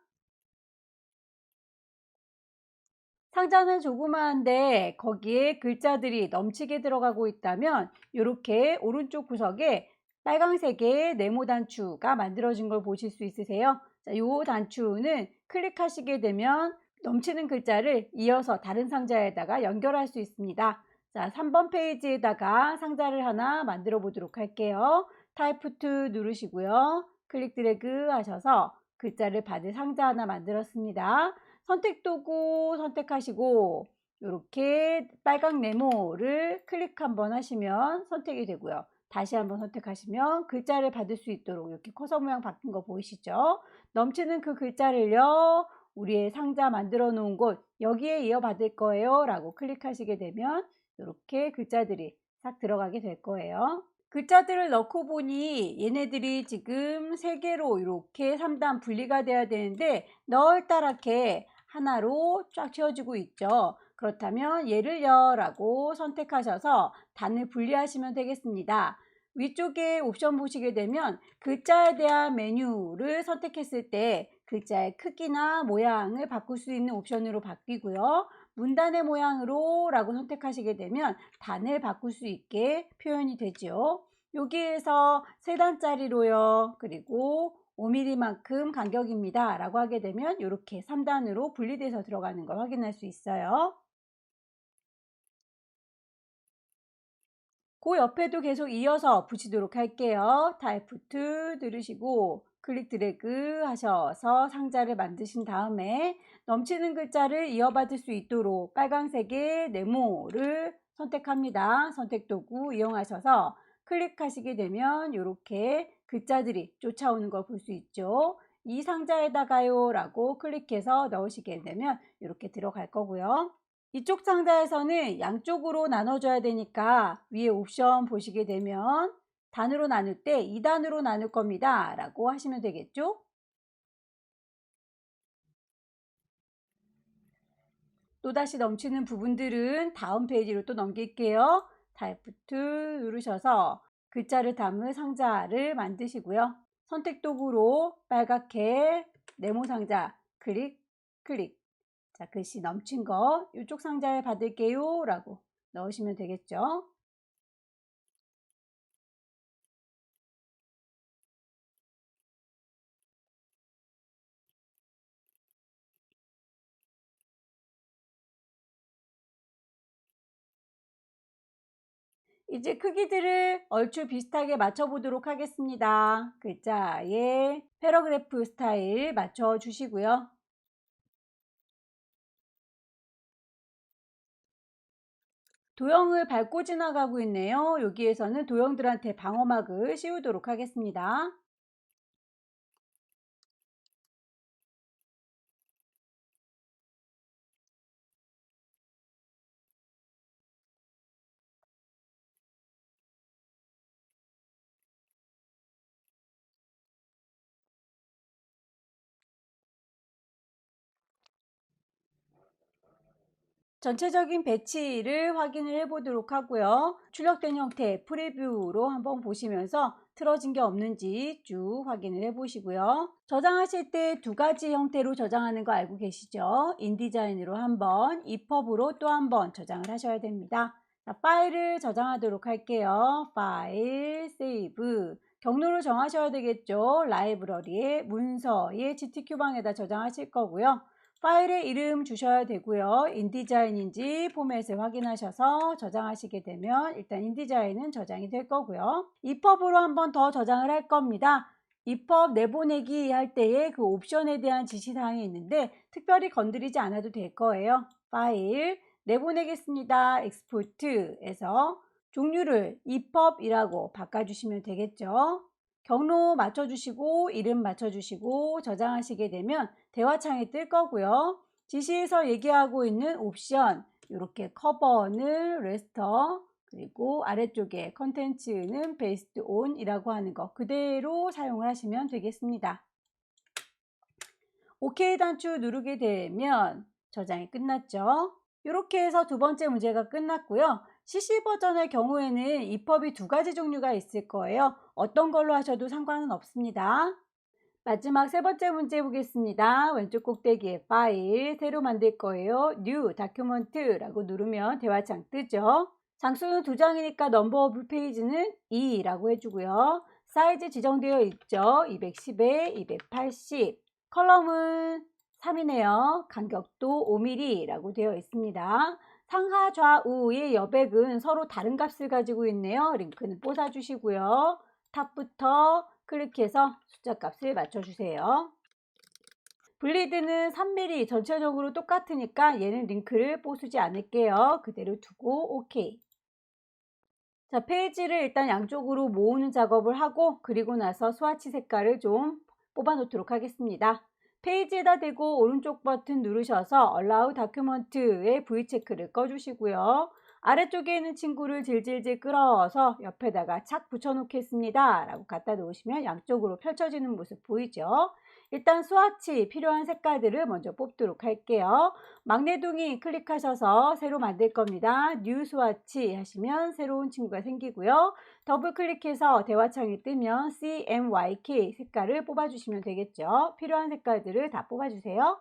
상자는 조그마한데 거기에 글자들이 넘치게 들어가고 있다면 이렇게 오른쪽 구석에 빨강색의 네모 단추가 만들어진 걸 보실 수 있으세요. 자, 이 단추는 클릭하시게 되면 넘치는 글자를 이어서 다른 상자에다가 연결할 수 있습니다. 자, 3번 페이지에다가 상자를 하나 만들어 보도록 할게요. 타이프 2 누르시고요. 클릭 드래그 하셔서 글자를 받을 상자 하나 만들었습니다. 선택 도구 선택하시고 이렇게 빨강 네모를 클릭 한번 하시면 선택이 되고요. 다시 한번 선택하시면 글자를 받을 수 있도록 이렇게 커서 모양 바뀐 거 보이시죠? 넘치는 그 글자를요, 우리의 상자 만들어 놓은 곳 여기에 이어받을 거예요 라고 클릭하시게 되면 이렇게 글자들이 싹 들어가게 될 거예요. 글자들을 넣고 보니 얘네들이 지금 3개로 이렇게 3단 분리가 돼야 되는데 널따랗게 하나로 쫙 채워지고 있죠. 그렇다면 얘를요 라고 선택하셔서 단을 분리하시면 되겠습니다. 위쪽에 옵션 보시게 되면 글자에 대한 메뉴를 선택했을 때 글자의 크기나 모양을 바꿀 수 있는 옵션으로 바뀌고요. 문단의 모양으로 라고 선택하시게 되면 단을 바꿀 수 있게 표현이 되죠. 여기에서 3단짜리로요. 그리고 5mm만큼 간격입니다 라고 하게 되면 이렇게 3단으로 분리돼서 들어가는 걸 확인할 수 있어요. 그 옆에도 계속 이어서 붙이도록 할게요. 타입 2 누르시고 클릭 드래그 하셔서 상자를 만드신 다음에 넘치는 글자를 이어받을 수 있도록 빨간색의 네모를 선택합니다. 선택 도구 이용하셔서 클릭하시게 되면 이렇게 글자들이 쫓아오는 걸 볼 수 있죠. 이 상자에다가요 라고 클릭해서 넣으시게 되면 이렇게 들어갈 거고요. 이쪽 상자에서는 양쪽으로 나눠줘야 되니까 위에 옵션 보시게 되면 단으로 나눌 때 2단으로 나눌 겁니다 라고 하시면 되겠죠. 또다시 넘치는 부분들은 다음 페이지로 또 넘길게요. 타입 2 누르셔서 글자를 담을 상자를 만드시고요. 선택 도구로 빨갛게 네모 상자 클릭 클릭. 자, 글씨 넘친 거 이쪽 상자에 받을게요 라고 넣으시면 되겠죠. 이제 크기들을 얼추 비슷하게 맞춰보도록 하겠습니다. 글자에 패러그래프 스타일 맞춰주시고요. 도형을 밟고 지나가고 있네요. 여기에서는 도형들한테 방어막을 씌우도록 하겠습니다. 전체적인 배치를 확인을 해 보도록 하고요. 출력된 형태 프리뷰로 한번 보시면서 틀어진 게 없는지 쭉 확인을 해 보시고요. 저장하실 때 2가지 형태로 저장하는 거 알고 계시죠? 인디자인으로 한번, EPUB으로 또 한번 저장을 하셔야 됩니다. 자, 파일을 저장하도록 할게요. 파일, 세이브. 경로를 정하셔야 되겠죠. 라이브러리에 문서의 GTQ방에다 저장하실 거고요. 파일의 이름 주셔야 되고요. 인디자인인지 포맷을 확인하셔서 저장하시게 되면 일단 인디자인은 저장이 될 거고요. EPUB으로 한번 더 저장을 할 겁니다. EPUB 내보내기 할 때에 그 옵션에 대한 지시사항이 있는데 특별히 건드리지 않아도 될 거예요. 파일 내보내겠습니다. 엑스포트에서 종류를 EPUB이라고 바꿔주시면 되겠죠. 경로 맞춰주시고 이름 맞춰주시고 저장하시게 되면 대화창이 뜰 거고요. 지시에서 얘기하고 있는 옵션 이렇게 커버는 레스터 그리고 아래쪽에 컨텐츠는 베이스드 온이라고 하는 거 그대로 사용을 하시면 되겠습니다. OK 단추 누르게 되면 저장이 끝났죠. 이렇게 해서 2번째 문제가 끝났고요. CC 버전의 경우에는 EPUB이 2가지 종류가 있을 거예요. 어떤 걸로 하셔도 상관은 없습니다. 마지막 3번째 문제 보겠습니다. 왼쪽 꼭대기에 파일 새로 만들 거예요. New Document라고 누르면 대화창 뜨죠. 장수는 2장이니까 넘버 오브 페이지는 2라고 해주고요. 사이즈 지정되어 있죠. 210에 280. 컬럼은 3이네요. 간격도 5mm라고 되어 있습니다. 상하 좌우의 여백은 서로 다른 값을 가지고 있네요. 링크는 뽑아주시고요. 탑부터 클릭해서 숫자 값을 맞춰주세요. 블리드는 3mm 전체적으로 똑같으니까 얘는 링크를 부수지 않을게요. 그대로 두고 오케이. 자, 페이지를 일단 양쪽으로 모으는 작업을 하고 그리고 나서 스와치 색깔을 좀 뽑아 놓도록 하겠습니다. 페이지에다 대고 오른쪽 버튼 누르셔서 Allow Document의 V체크를 꺼주시고요. 아래쪽에 있는 친구를 질질질 끌어서 옆에다가 착 붙여 놓겠습니다 라고 갖다 놓으시면 양쪽으로 펼쳐지는 모습 보이죠? 일단 스와치 필요한 색깔들을 먼저 뽑도록 할게요. 막내둥이 클릭하셔서 새로 만들 겁니다. 뉴 스와치 하시면 새로운 친구가 생기고요. 더블 클릭해서 대화창이 뜨면 CMYK 색깔을 뽑아주시면 되겠죠. 필요한 색깔들을 다 뽑아주세요.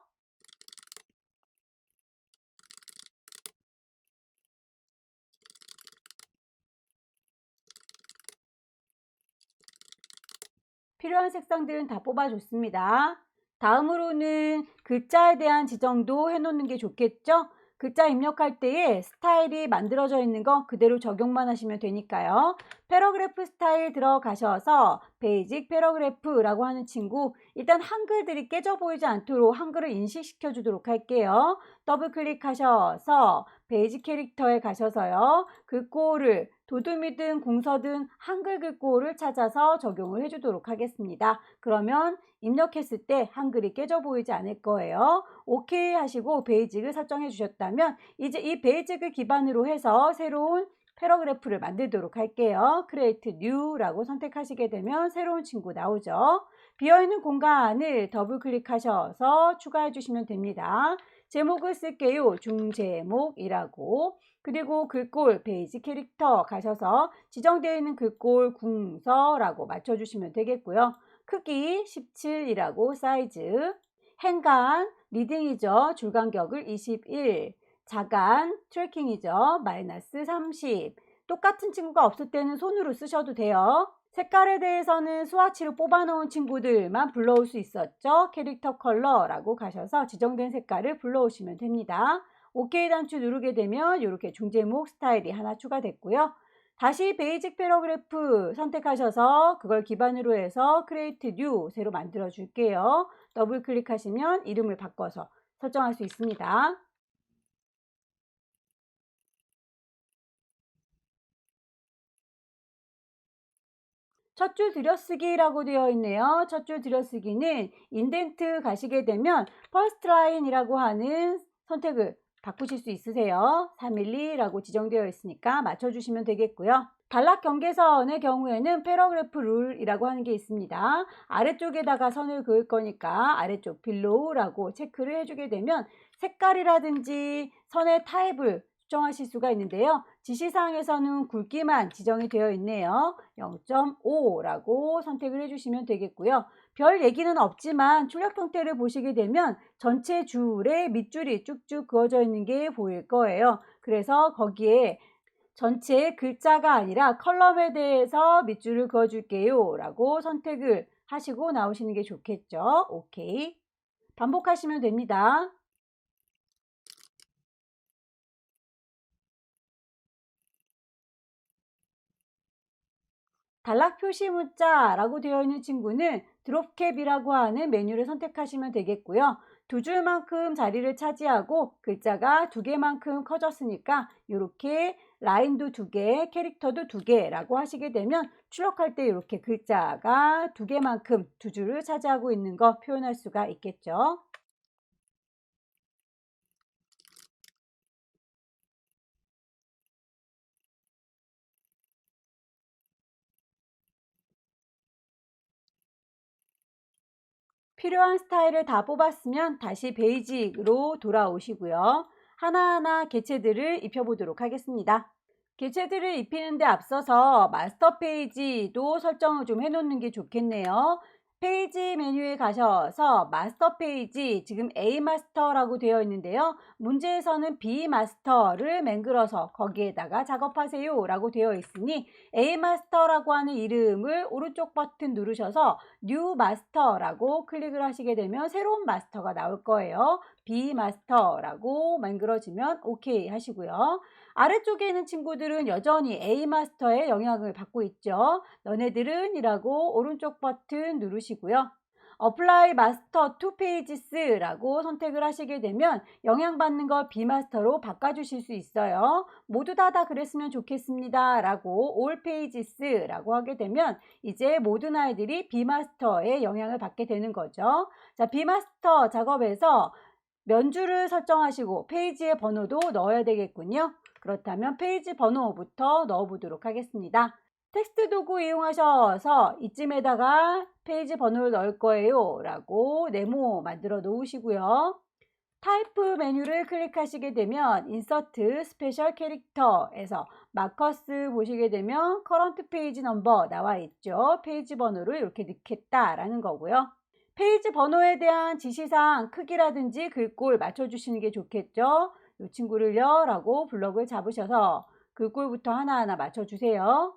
필요한 색상들은 다 뽑아줬습니다. 다음으로는 글자에 대한 지정도 해놓는 게 좋겠죠? 글자 입력할 때에 스타일이 만들어져 있는 거 그대로 적용만 하시면 되니까요. 패러그래프 스타일 들어가셔서 베이직 패러그래프라고 하는 친구, 일단 한글들이 깨져 보이지 않도록 한글을 인식시켜 주도록 할게요. 더블 클릭하셔서 베이직 캐릭터에 가셔서요. 글꼴을 도둠이든 궁서든 한글 글꼴을 찾아서 적용을 해주도록 하겠습니다. 그러면 입력했을 때 한글이 깨져 보이지 않을 거예요. 오케이 하시고 베이직을 설정해 주셨다면 이제 이 베이직을 기반으로 해서 새로운 패러그래프를 만들도록 할게요. Create New라고 선택하시게 되면 새로운 친구 나오죠. 비어있는 공간을 더블 클릭하셔서 추가해 주시면 됩니다. 제목을 쓸게요. 중제목이라고. 그리고 글꼴 베이직 캐릭터 가셔서 지정되어 있는 글꼴 궁서라고 맞춰주시면 되겠고요. 크기 17이라고 사이즈, 행간 리딩이죠. 줄간격을 21, 자간 트래킹이죠. 마이너스 30. 똑같은 친구가 없을 때는 손으로 쓰셔도 돼요. 색깔에 대해서는 스와치로 뽑아놓은 친구들만 불러올 수 있었죠. 캐릭터 컬러라고 가셔서 지정된 색깔을 불러오시면 됩니다. OK 단추 누르게 되면 이렇게 중제목 스타일이 하나 추가됐고요. 다시 베이직 패러그래프 선택하셔서 그걸 기반으로 해서 Create New 새로 만들어 줄게요. 더블 클릭하시면 이름을 바꿔서 설정할 수 있습니다. 첫 줄 들여쓰기라고 되어 있네요. 첫 줄 들여쓰기는 인덴트 가시게 되면 퍼스트 라인이라고 하는 선택을 바꾸실 수 있으세요. 3mm 지정되어 있으니까 맞춰주시면 되겠고요. 단락 경계선의 경우에는 패러그래프 룰이라고 하는 게 있습니다. 아래쪽에다가 선을 그을 거니까 아래쪽 빌로우라고 체크를 해주게 되면 색깔이라든지 선의 타입을 수정하실 수가 있는데요. 지시사항에서는 굵기만 지정이 되어 있네요. 0.5라고 선택을 해주시면 되겠고요. 별 얘기는 없지만 출력 형태를 보시게 되면 전체 줄에 밑줄이 쭉쭉 그어져 있는 게 보일 거예요. 그래서 거기에 전체 글자가 아니라 컬럼에 대해서 밑줄을 그어줄게요 라고 선택을 하시고 나오시는 게 좋겠죠. 오케이. 반복하시면 됩니다. 단락 표시 문자라고 되어 있는 친구는 드롭캡이라고 하는 메뉴를 선택하시면 되겠고요. 두 줄만큼 자리를 차지하고 글자가 두 개만큼 커졌으니까 이렇게 라인도 두 개, 캐릭터도 두 개라고 하시게 되면 출력할 때 이렇게 글자가 두 개만큼 두 줄을 차지하고 있는 거 표현할 수가 있겠죠. 필요한 스타일을 다 뽑았으면 다시 베이직으로 돌아오시고요. 하나하나 개체들을 입혀보도록 하겠습니다. 개체들을 입히는 데 앞서서 마스터 페이지도 설정을 좀 해놓는 게 좋겠네요. 페이지 메뉴에 가셔서 마스터 페이지, 지금 A 마스터라고 되어 있는데요. 문제에서는 B 마스터를 맹글어서 거기에다가 작업하세요 라고 되어 있으니 A 마스터라고 하는 이름을 오른쪽 버튼 누르셔서 뉴 마스터라고 클릭을 하시게 되면 새로운 마스터가 나올 거예요. B 마스터라고 만들어지면 OK 하시고요. 아래쪽에 있는 친구들은 여전히 A 마스터의 영향을 받고 있죠. 너네들은 이라고 오른쪽 버튼 누르시고요. Apply Master to Pages라고 선택을 하시게 되면 영향받는 걸 B마스터로 바꿔주실 수 있어요. 모두 다 그랬으면 좋겠습니다 라고 All Pages라고 하게 되면 이제 모든 아이들이 B마스터의 영향을 받게 되는 거죠. 자, B마스터 작업에서 면주를 설정하시고 페이지의 번호도 넣어야 되겠군요. 그렇다면 페이지 번호부터 넣어보도록 하겠습니다. 텍스트 도구 이용하셔서 이쯤에다가 페이지 번호를 넣을 거예요 라고 네모 만들어 놓으시고요. 타이프 메뉴를 클릭하시게 되면 인서트 스페셜 캐릭터에서 마커스 보시게 되면 커런트 페이지 넘버 나와 있죠. 페이지 번호를 이렇게 넣겠다라는 거고요. 페이지 번호에 대한 지시사항 크기라든지 글꼴 맞춰주시는 게 좋겠죠. 이 친구를요 라고 블럭을 잡으셔서 글꼴부터 하나하나 맞춰주세요.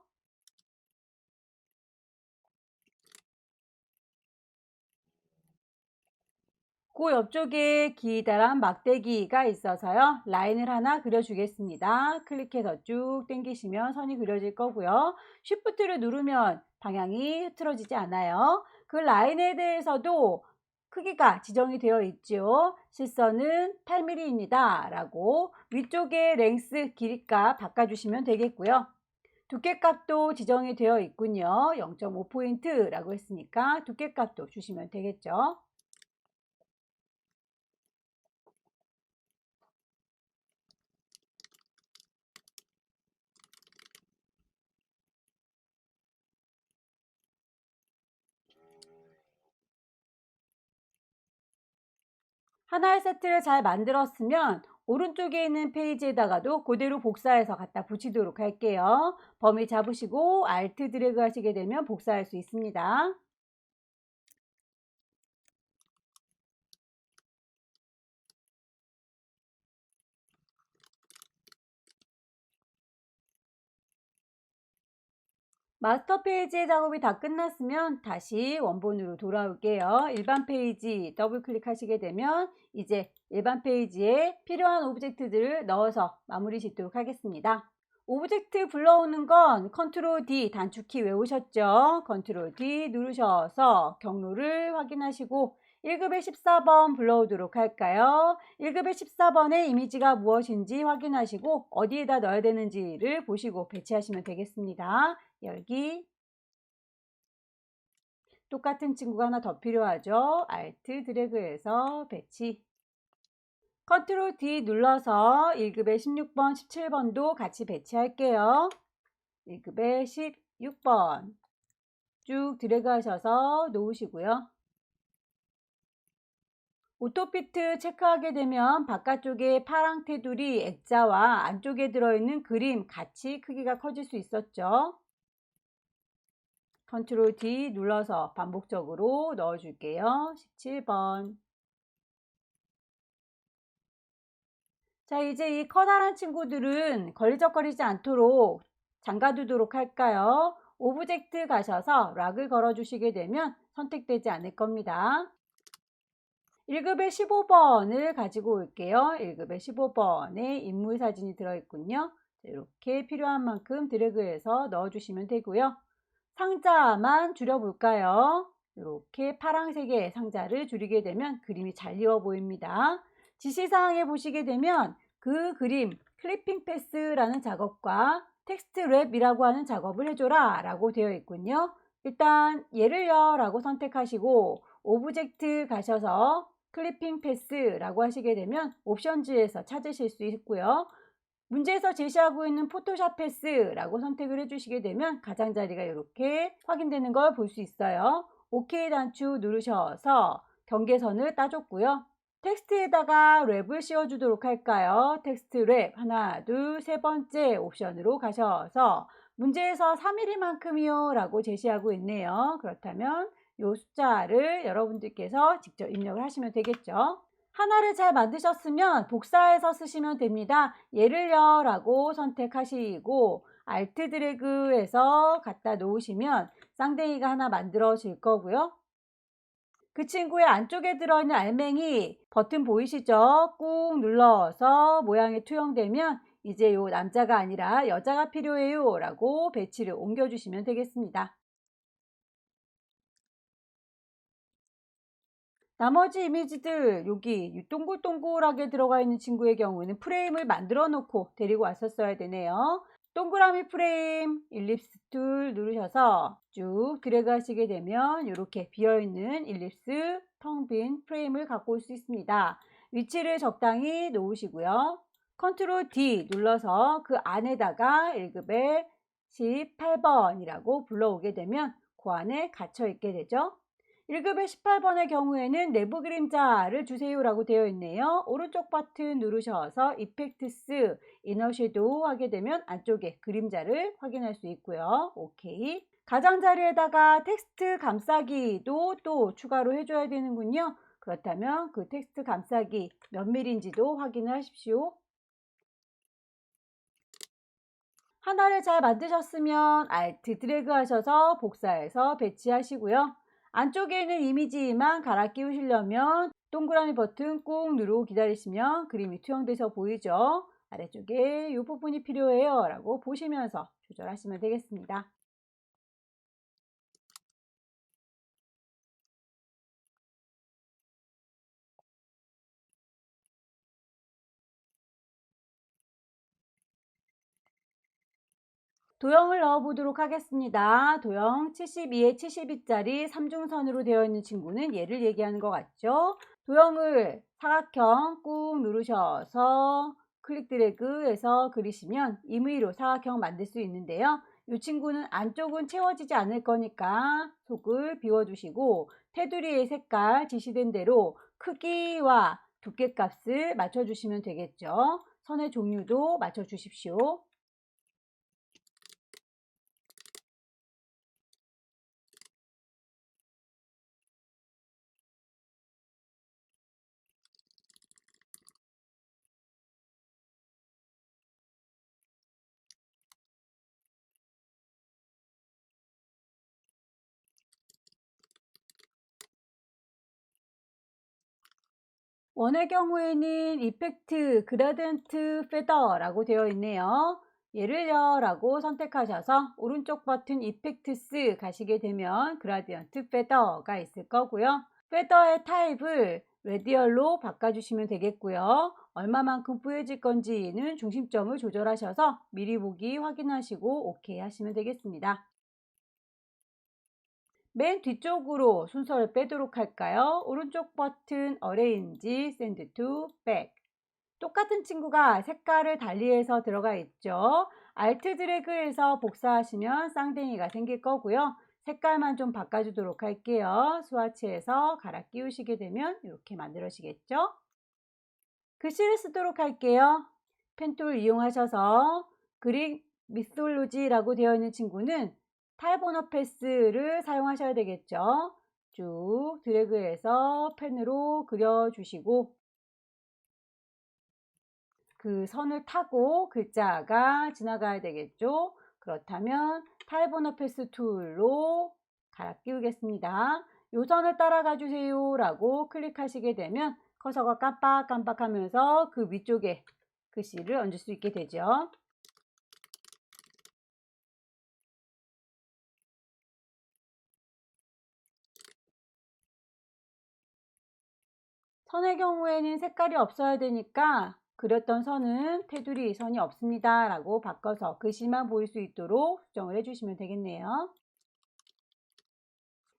그 옆쪽에 기다란 막대기가 있어서요. 라인을 하나 그려주겠습니다. 클릭해서 쭉 당기시면 선이 그려질 거고요. 쉬프트를 누르면 방향이 흐트러지지 않아요. 그 라인에 대해서도 크기가 지정이 되어 있죠. 실선은 8mm입니다. 라고 위쪽에 랭스 길이값 바꿔주시면 되겠고요. 두께값도 지정이 되어 있군요. 0.5포인트라고 했으니까 두께값도 주시면 되겠죠. 하나의 세트를 잘 만들었으면 오른쪽에 있는 페이지에다가도 그대로 복사해서 갖다 붙이도록 할게요. 범위 잡으시고 Alt 드래그 하시게 되면 복사할 수 있습니다. 마스터 페이지의 작업이 다 끝났으면 다시 원본으로 돌아올게요. 일반 페이지 더블 클릭하시게 되면 이제 일반 페이지에 필요한 오브젝트들을 넣어서 마무리 짓도록 하겠습니다. 오브젝트 불러오는 건 컨트롤 D 단축키 외우셨죠? 컨트롤 D 누르셔서 경로를 확인하시고 1급의 14번 불러오도록 할까요? 1급의 14번의 이미지가 무엇인지 확인하시고 어디에다 넣어야 되는지를 보시고 배치하시면 되겠습니다. 열기. 똑같은 친구가 하나 더 필요하죠. Alt 드래그해서 배치. 컨트롤 D 눌러서 1급의 16번, 17번도 같이 배치할게요. 1급의 16번 쭉 드래그 하셔서 놓으시고요. 오토피트 체크하게 되면 바깥쪽에 파랑 테두리 액자와 안쪽에 들어있는 그림 같이 크기가 커질 수 있었죠. 컨트롤 D 눌러서 반복적으로 넣어줄게요. 17번. 자, 이제 이 커다란 친구들은 걸리적거리지 않도록 잠가두도록 할까요? 오브젝트 가셔서 락을 걸어주시게 되면 선택되지 않을 겁니다. 1급의 15번을 가지고 올게요. 1급의 15번에 인물 사진이 들어있군요. 이렇게 필요한 만큼 드래그해서 넣어주시면 되고요. 상자만 줄여볼까요? 이렇게 파란색의 상자를 줄이게 되면 그림이 잘 이어 보입니다. 지시사항에 보시게 되면 그 그림 클리핑 패스라는 작업과 텍스트 랩이라고 하는 작업을 해줘라 라고 되어 있군요. 일단 얘를요 라고 선택하시고 오브젝트 가셔서 클리핑 패스라고 하시게 되면 옵션지에서 찾으실 수 있고요. 문제에서 제시하고 있는 포토샵 패스라고 선택을 해주시게 되면 가장자리가 이렇게 확인되는 걸 볼 수 있어요. OK 단추 누르셔서 경계선을 따줬고요. 텍스트에다가 랩을 씌워주도록 할까요? 텍스트 랩 하나, 둘, 세 번째 옵션으로 가셔서 문제에서 3mm만큼이요 라고 제시하고 있네요. 그렇다면 이 숫자를 여러분들께서 직접 입력을 하시면 되겠죠. 하나를 잘 만드셨으면 복사해서 쓰시면 됩니다. 얘를요 라고 선택하시고 Alt 드래그해서 갖다 놓으시면 쌍둥이가 하나 만들어질 거고요. 그 친구의 안쪽에 들어있는 알맹이 버튼 보이시죠? 꾹 눌러서 모양이 투영되면 이제 요 남자가 아니라 여자가 필요해요 라고 배치를 옮겨주시면 되겠습니다. 나머지 이미지들 여기 동글동글하게 들어가 있는 친구의 경우는 프레임을 만들어 놓고 데리고 왔었어야 되네요. 동그라미 프레임 일립스 툴 누르셔서 쭉 드래그 하시게 되면 이렇게 비어있는 일립스 텅 빈 프레임을 갖고 올 수 있습니다. 위치를 적당히 놓으시고요. 컨트롤 D 눌러서 그 안에다가 1급의 18번이라고 불러오게 되면 그 안에 갇혀 있게 되죠. 1급의 18번의 경우에는 내부 그림자를 주세요라고 되어 있네요. 오른쪽 버튼 누르셔서 이펙트스 이너 섀도우 하게 되면 안쪽에 그림자를 확인할 수 있고요. 오케이. 가장자리에다가 텍스트 감싸기도 또 추가로 해줘야 되는군요. 그렇다면 그 텍스트 감싸기 몇 밀인지도 확인을 하십시오. 하나를 잘 만드셨으면 Alt 드래그 하셔서 복사해서 배치하시고요. 안쪽에 있는 이미지만 갈아 끼우시려면 동그라미 버튼 꾹 누르고 기다리시면 그림이 투영돼서 보이죠. 아래쪽에 이 부분이 필요해요 라고 보시면서 조절하시면 되겠습니다. 도형을 넣어 보도록 하겠습니다. 도형 72에 72짜리 3중선으로 되어 있는 친구는 얘를 얘기하는 것 같죠? 도형을 사각형 꾹 누르셔서 클릭 드래그해서 그리시면 임의로 사각형 만들 수 있는데요. 이 친구는 안쪽은 채워지지 않을 거니까 속을 비워두시고 테두리의 색깔 지시된 대로 크기와 두께 값을 맞춰주시면 되겠죠. 선의 종류도 맞춰주십시오. 원의 경우에는 이펙트 그라디언트 페더라고 되어 있네요. 얘를요 라고 선택하셔서 오른쪽 버튼 이펙트스 가시게 되면 그라디언트 페더가 있을 거고요. 페더의 타입을 레디얼로 바꿔주시면 되겠고요. 얼마만큼 뿌얘질 건지는 중심점을 조절하셔서 미리 보기 확인하시고 오케이 하시면 되겠습니다. 맨 뒤쪽으로 순서를 빼도록 할까요? 오른쪽 버튼 Arrange, Send to Back. 똑같은 친구가 색깔을 달리해서 들어가 있죠. Alt 드래그해서 복사하시면 쌍둥이가 생길 거고요. 색깔만 좀 바꿔주도록 할게요. 스와치해서 갈아 끼우시게 되면 이렇게 만들어지겠죠. 글씨를 쓰도록 할게요. 펜툴 이용하셔서 그릭 미솔로지라고 되어 있는 친구는 타입 언어 패스를 사용하셔야 되겠죠. 쭉 드래그해서 펜으로 그려주시고 그 선을 타고 글자가 지나가야 되겠죠. 그렇다면 타입 언어 패스 툴로 갈아 끼우겠습니다. 요 선을 따라가 주세요 라고 클릭하시게 되면 커서가 깜빡깜빡 하면서 그 위쪽에 글씨를 얹을 수 있게 되죠. 선의 경우에는 색깔이 없어야 되니까 그렸던 선은 테두리 선이 없습니다 라고 바꿔서 글씨만 보일 수 있도록 수정을 해주시면 되겠네요.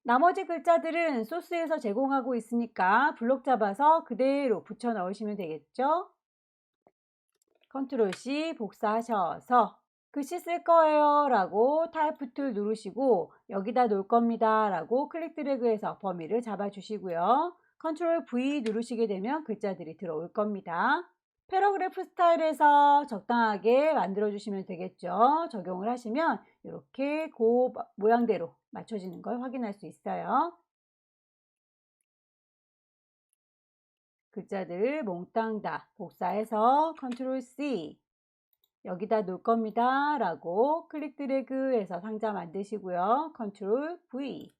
나머지 글자들은 소스에서 제공하고 있으니까 블록 잡아서 그대로 붙여 넣으시면 되겠죠. 컨트롤 C 복사하셔서 글씨 쓸 거예요 라고 타입 툴 누르시고 여기다 놓을 겁니다 라고 클릭 드래그해서 범위를 잡아 주시고요. 컨트롤 V 누르시게 되면 글자들이 들어올 겁니다. 패러그래프 스타일에서 적당하게 만들어 주시면 되겠죠. 적용을 하시면 이렇게 그 모양대로 맞춰지는 걸 확인할 수 있어요. 글자들 몽땅 다 복사해서 컨트롤 C 여기다 놓을 겁니다 라고 클릭 드래그 해서 상자 만드시고요. 컨트롤 V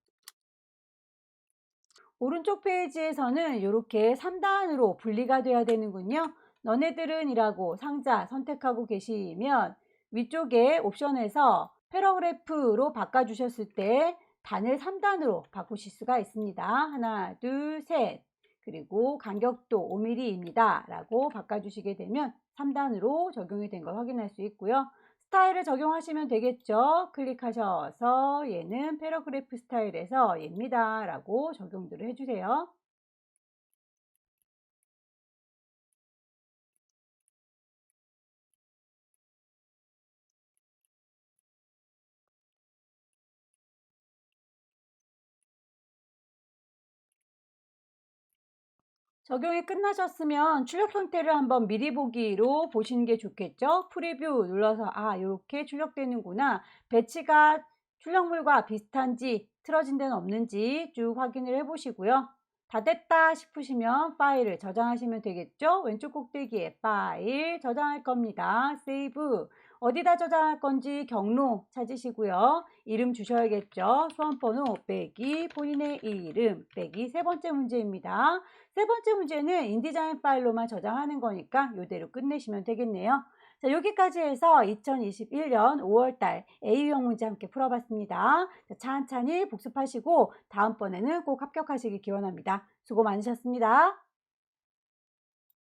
오른쪽 페이지에서는 이렇게 3단으로 분리가 돼야 되는군요. 너네들은 이라고 상자 선택하고 계시면 위쪽에 옵션에서 패러그래프로 바꿔주셨을 때 단을 3단으로 바꾸실 수가 있습니다. 하나, 둘, 셋. 그리고 간격도 5mm입니다. 라고 바꿔주시게 되면 3단으로 적용이 된 걸 확인할 수 있고요. 스타일을 적용하시면 되겠죠. 클릭하셔서 얘는 패러그래프 스타일에서 얘입니다. 라고 적용들을 해주세요. 적용이 끝나셨으면 출력 상태를 한번 미리 보기로 보시는 게 좋겠죠. 프리뷰 눌러서 이렇게 출력되는구나. 배치가 출력물과 비슷한지 틀어진 데는 없는지 쭉 확인을 해 보시고요. 다 됐다 싶으시면 파일을 저장하시면 되겠죠. 왼쪽 꼭대기에 파일 저장할 겁니다. 세이브. 어디다 저장할 건지 경로 찾으시고요. 이름 주셔야겠죠. 수험번호 빼기 본인의 이름 빼기 세 번째 문제입니다. 세 번째 문제는 인디자인 파일로만 저장하는 거니까 이대로 끝내시면 되겠네요. 자, 여기까지 해서 2021년 5월달 A유형 문제 함께 풀어봤습니다. 자, 찬찬히 복습하시고 다음번에는 꼭 합격하시길 기원합니다. 수고 많으셨습니다.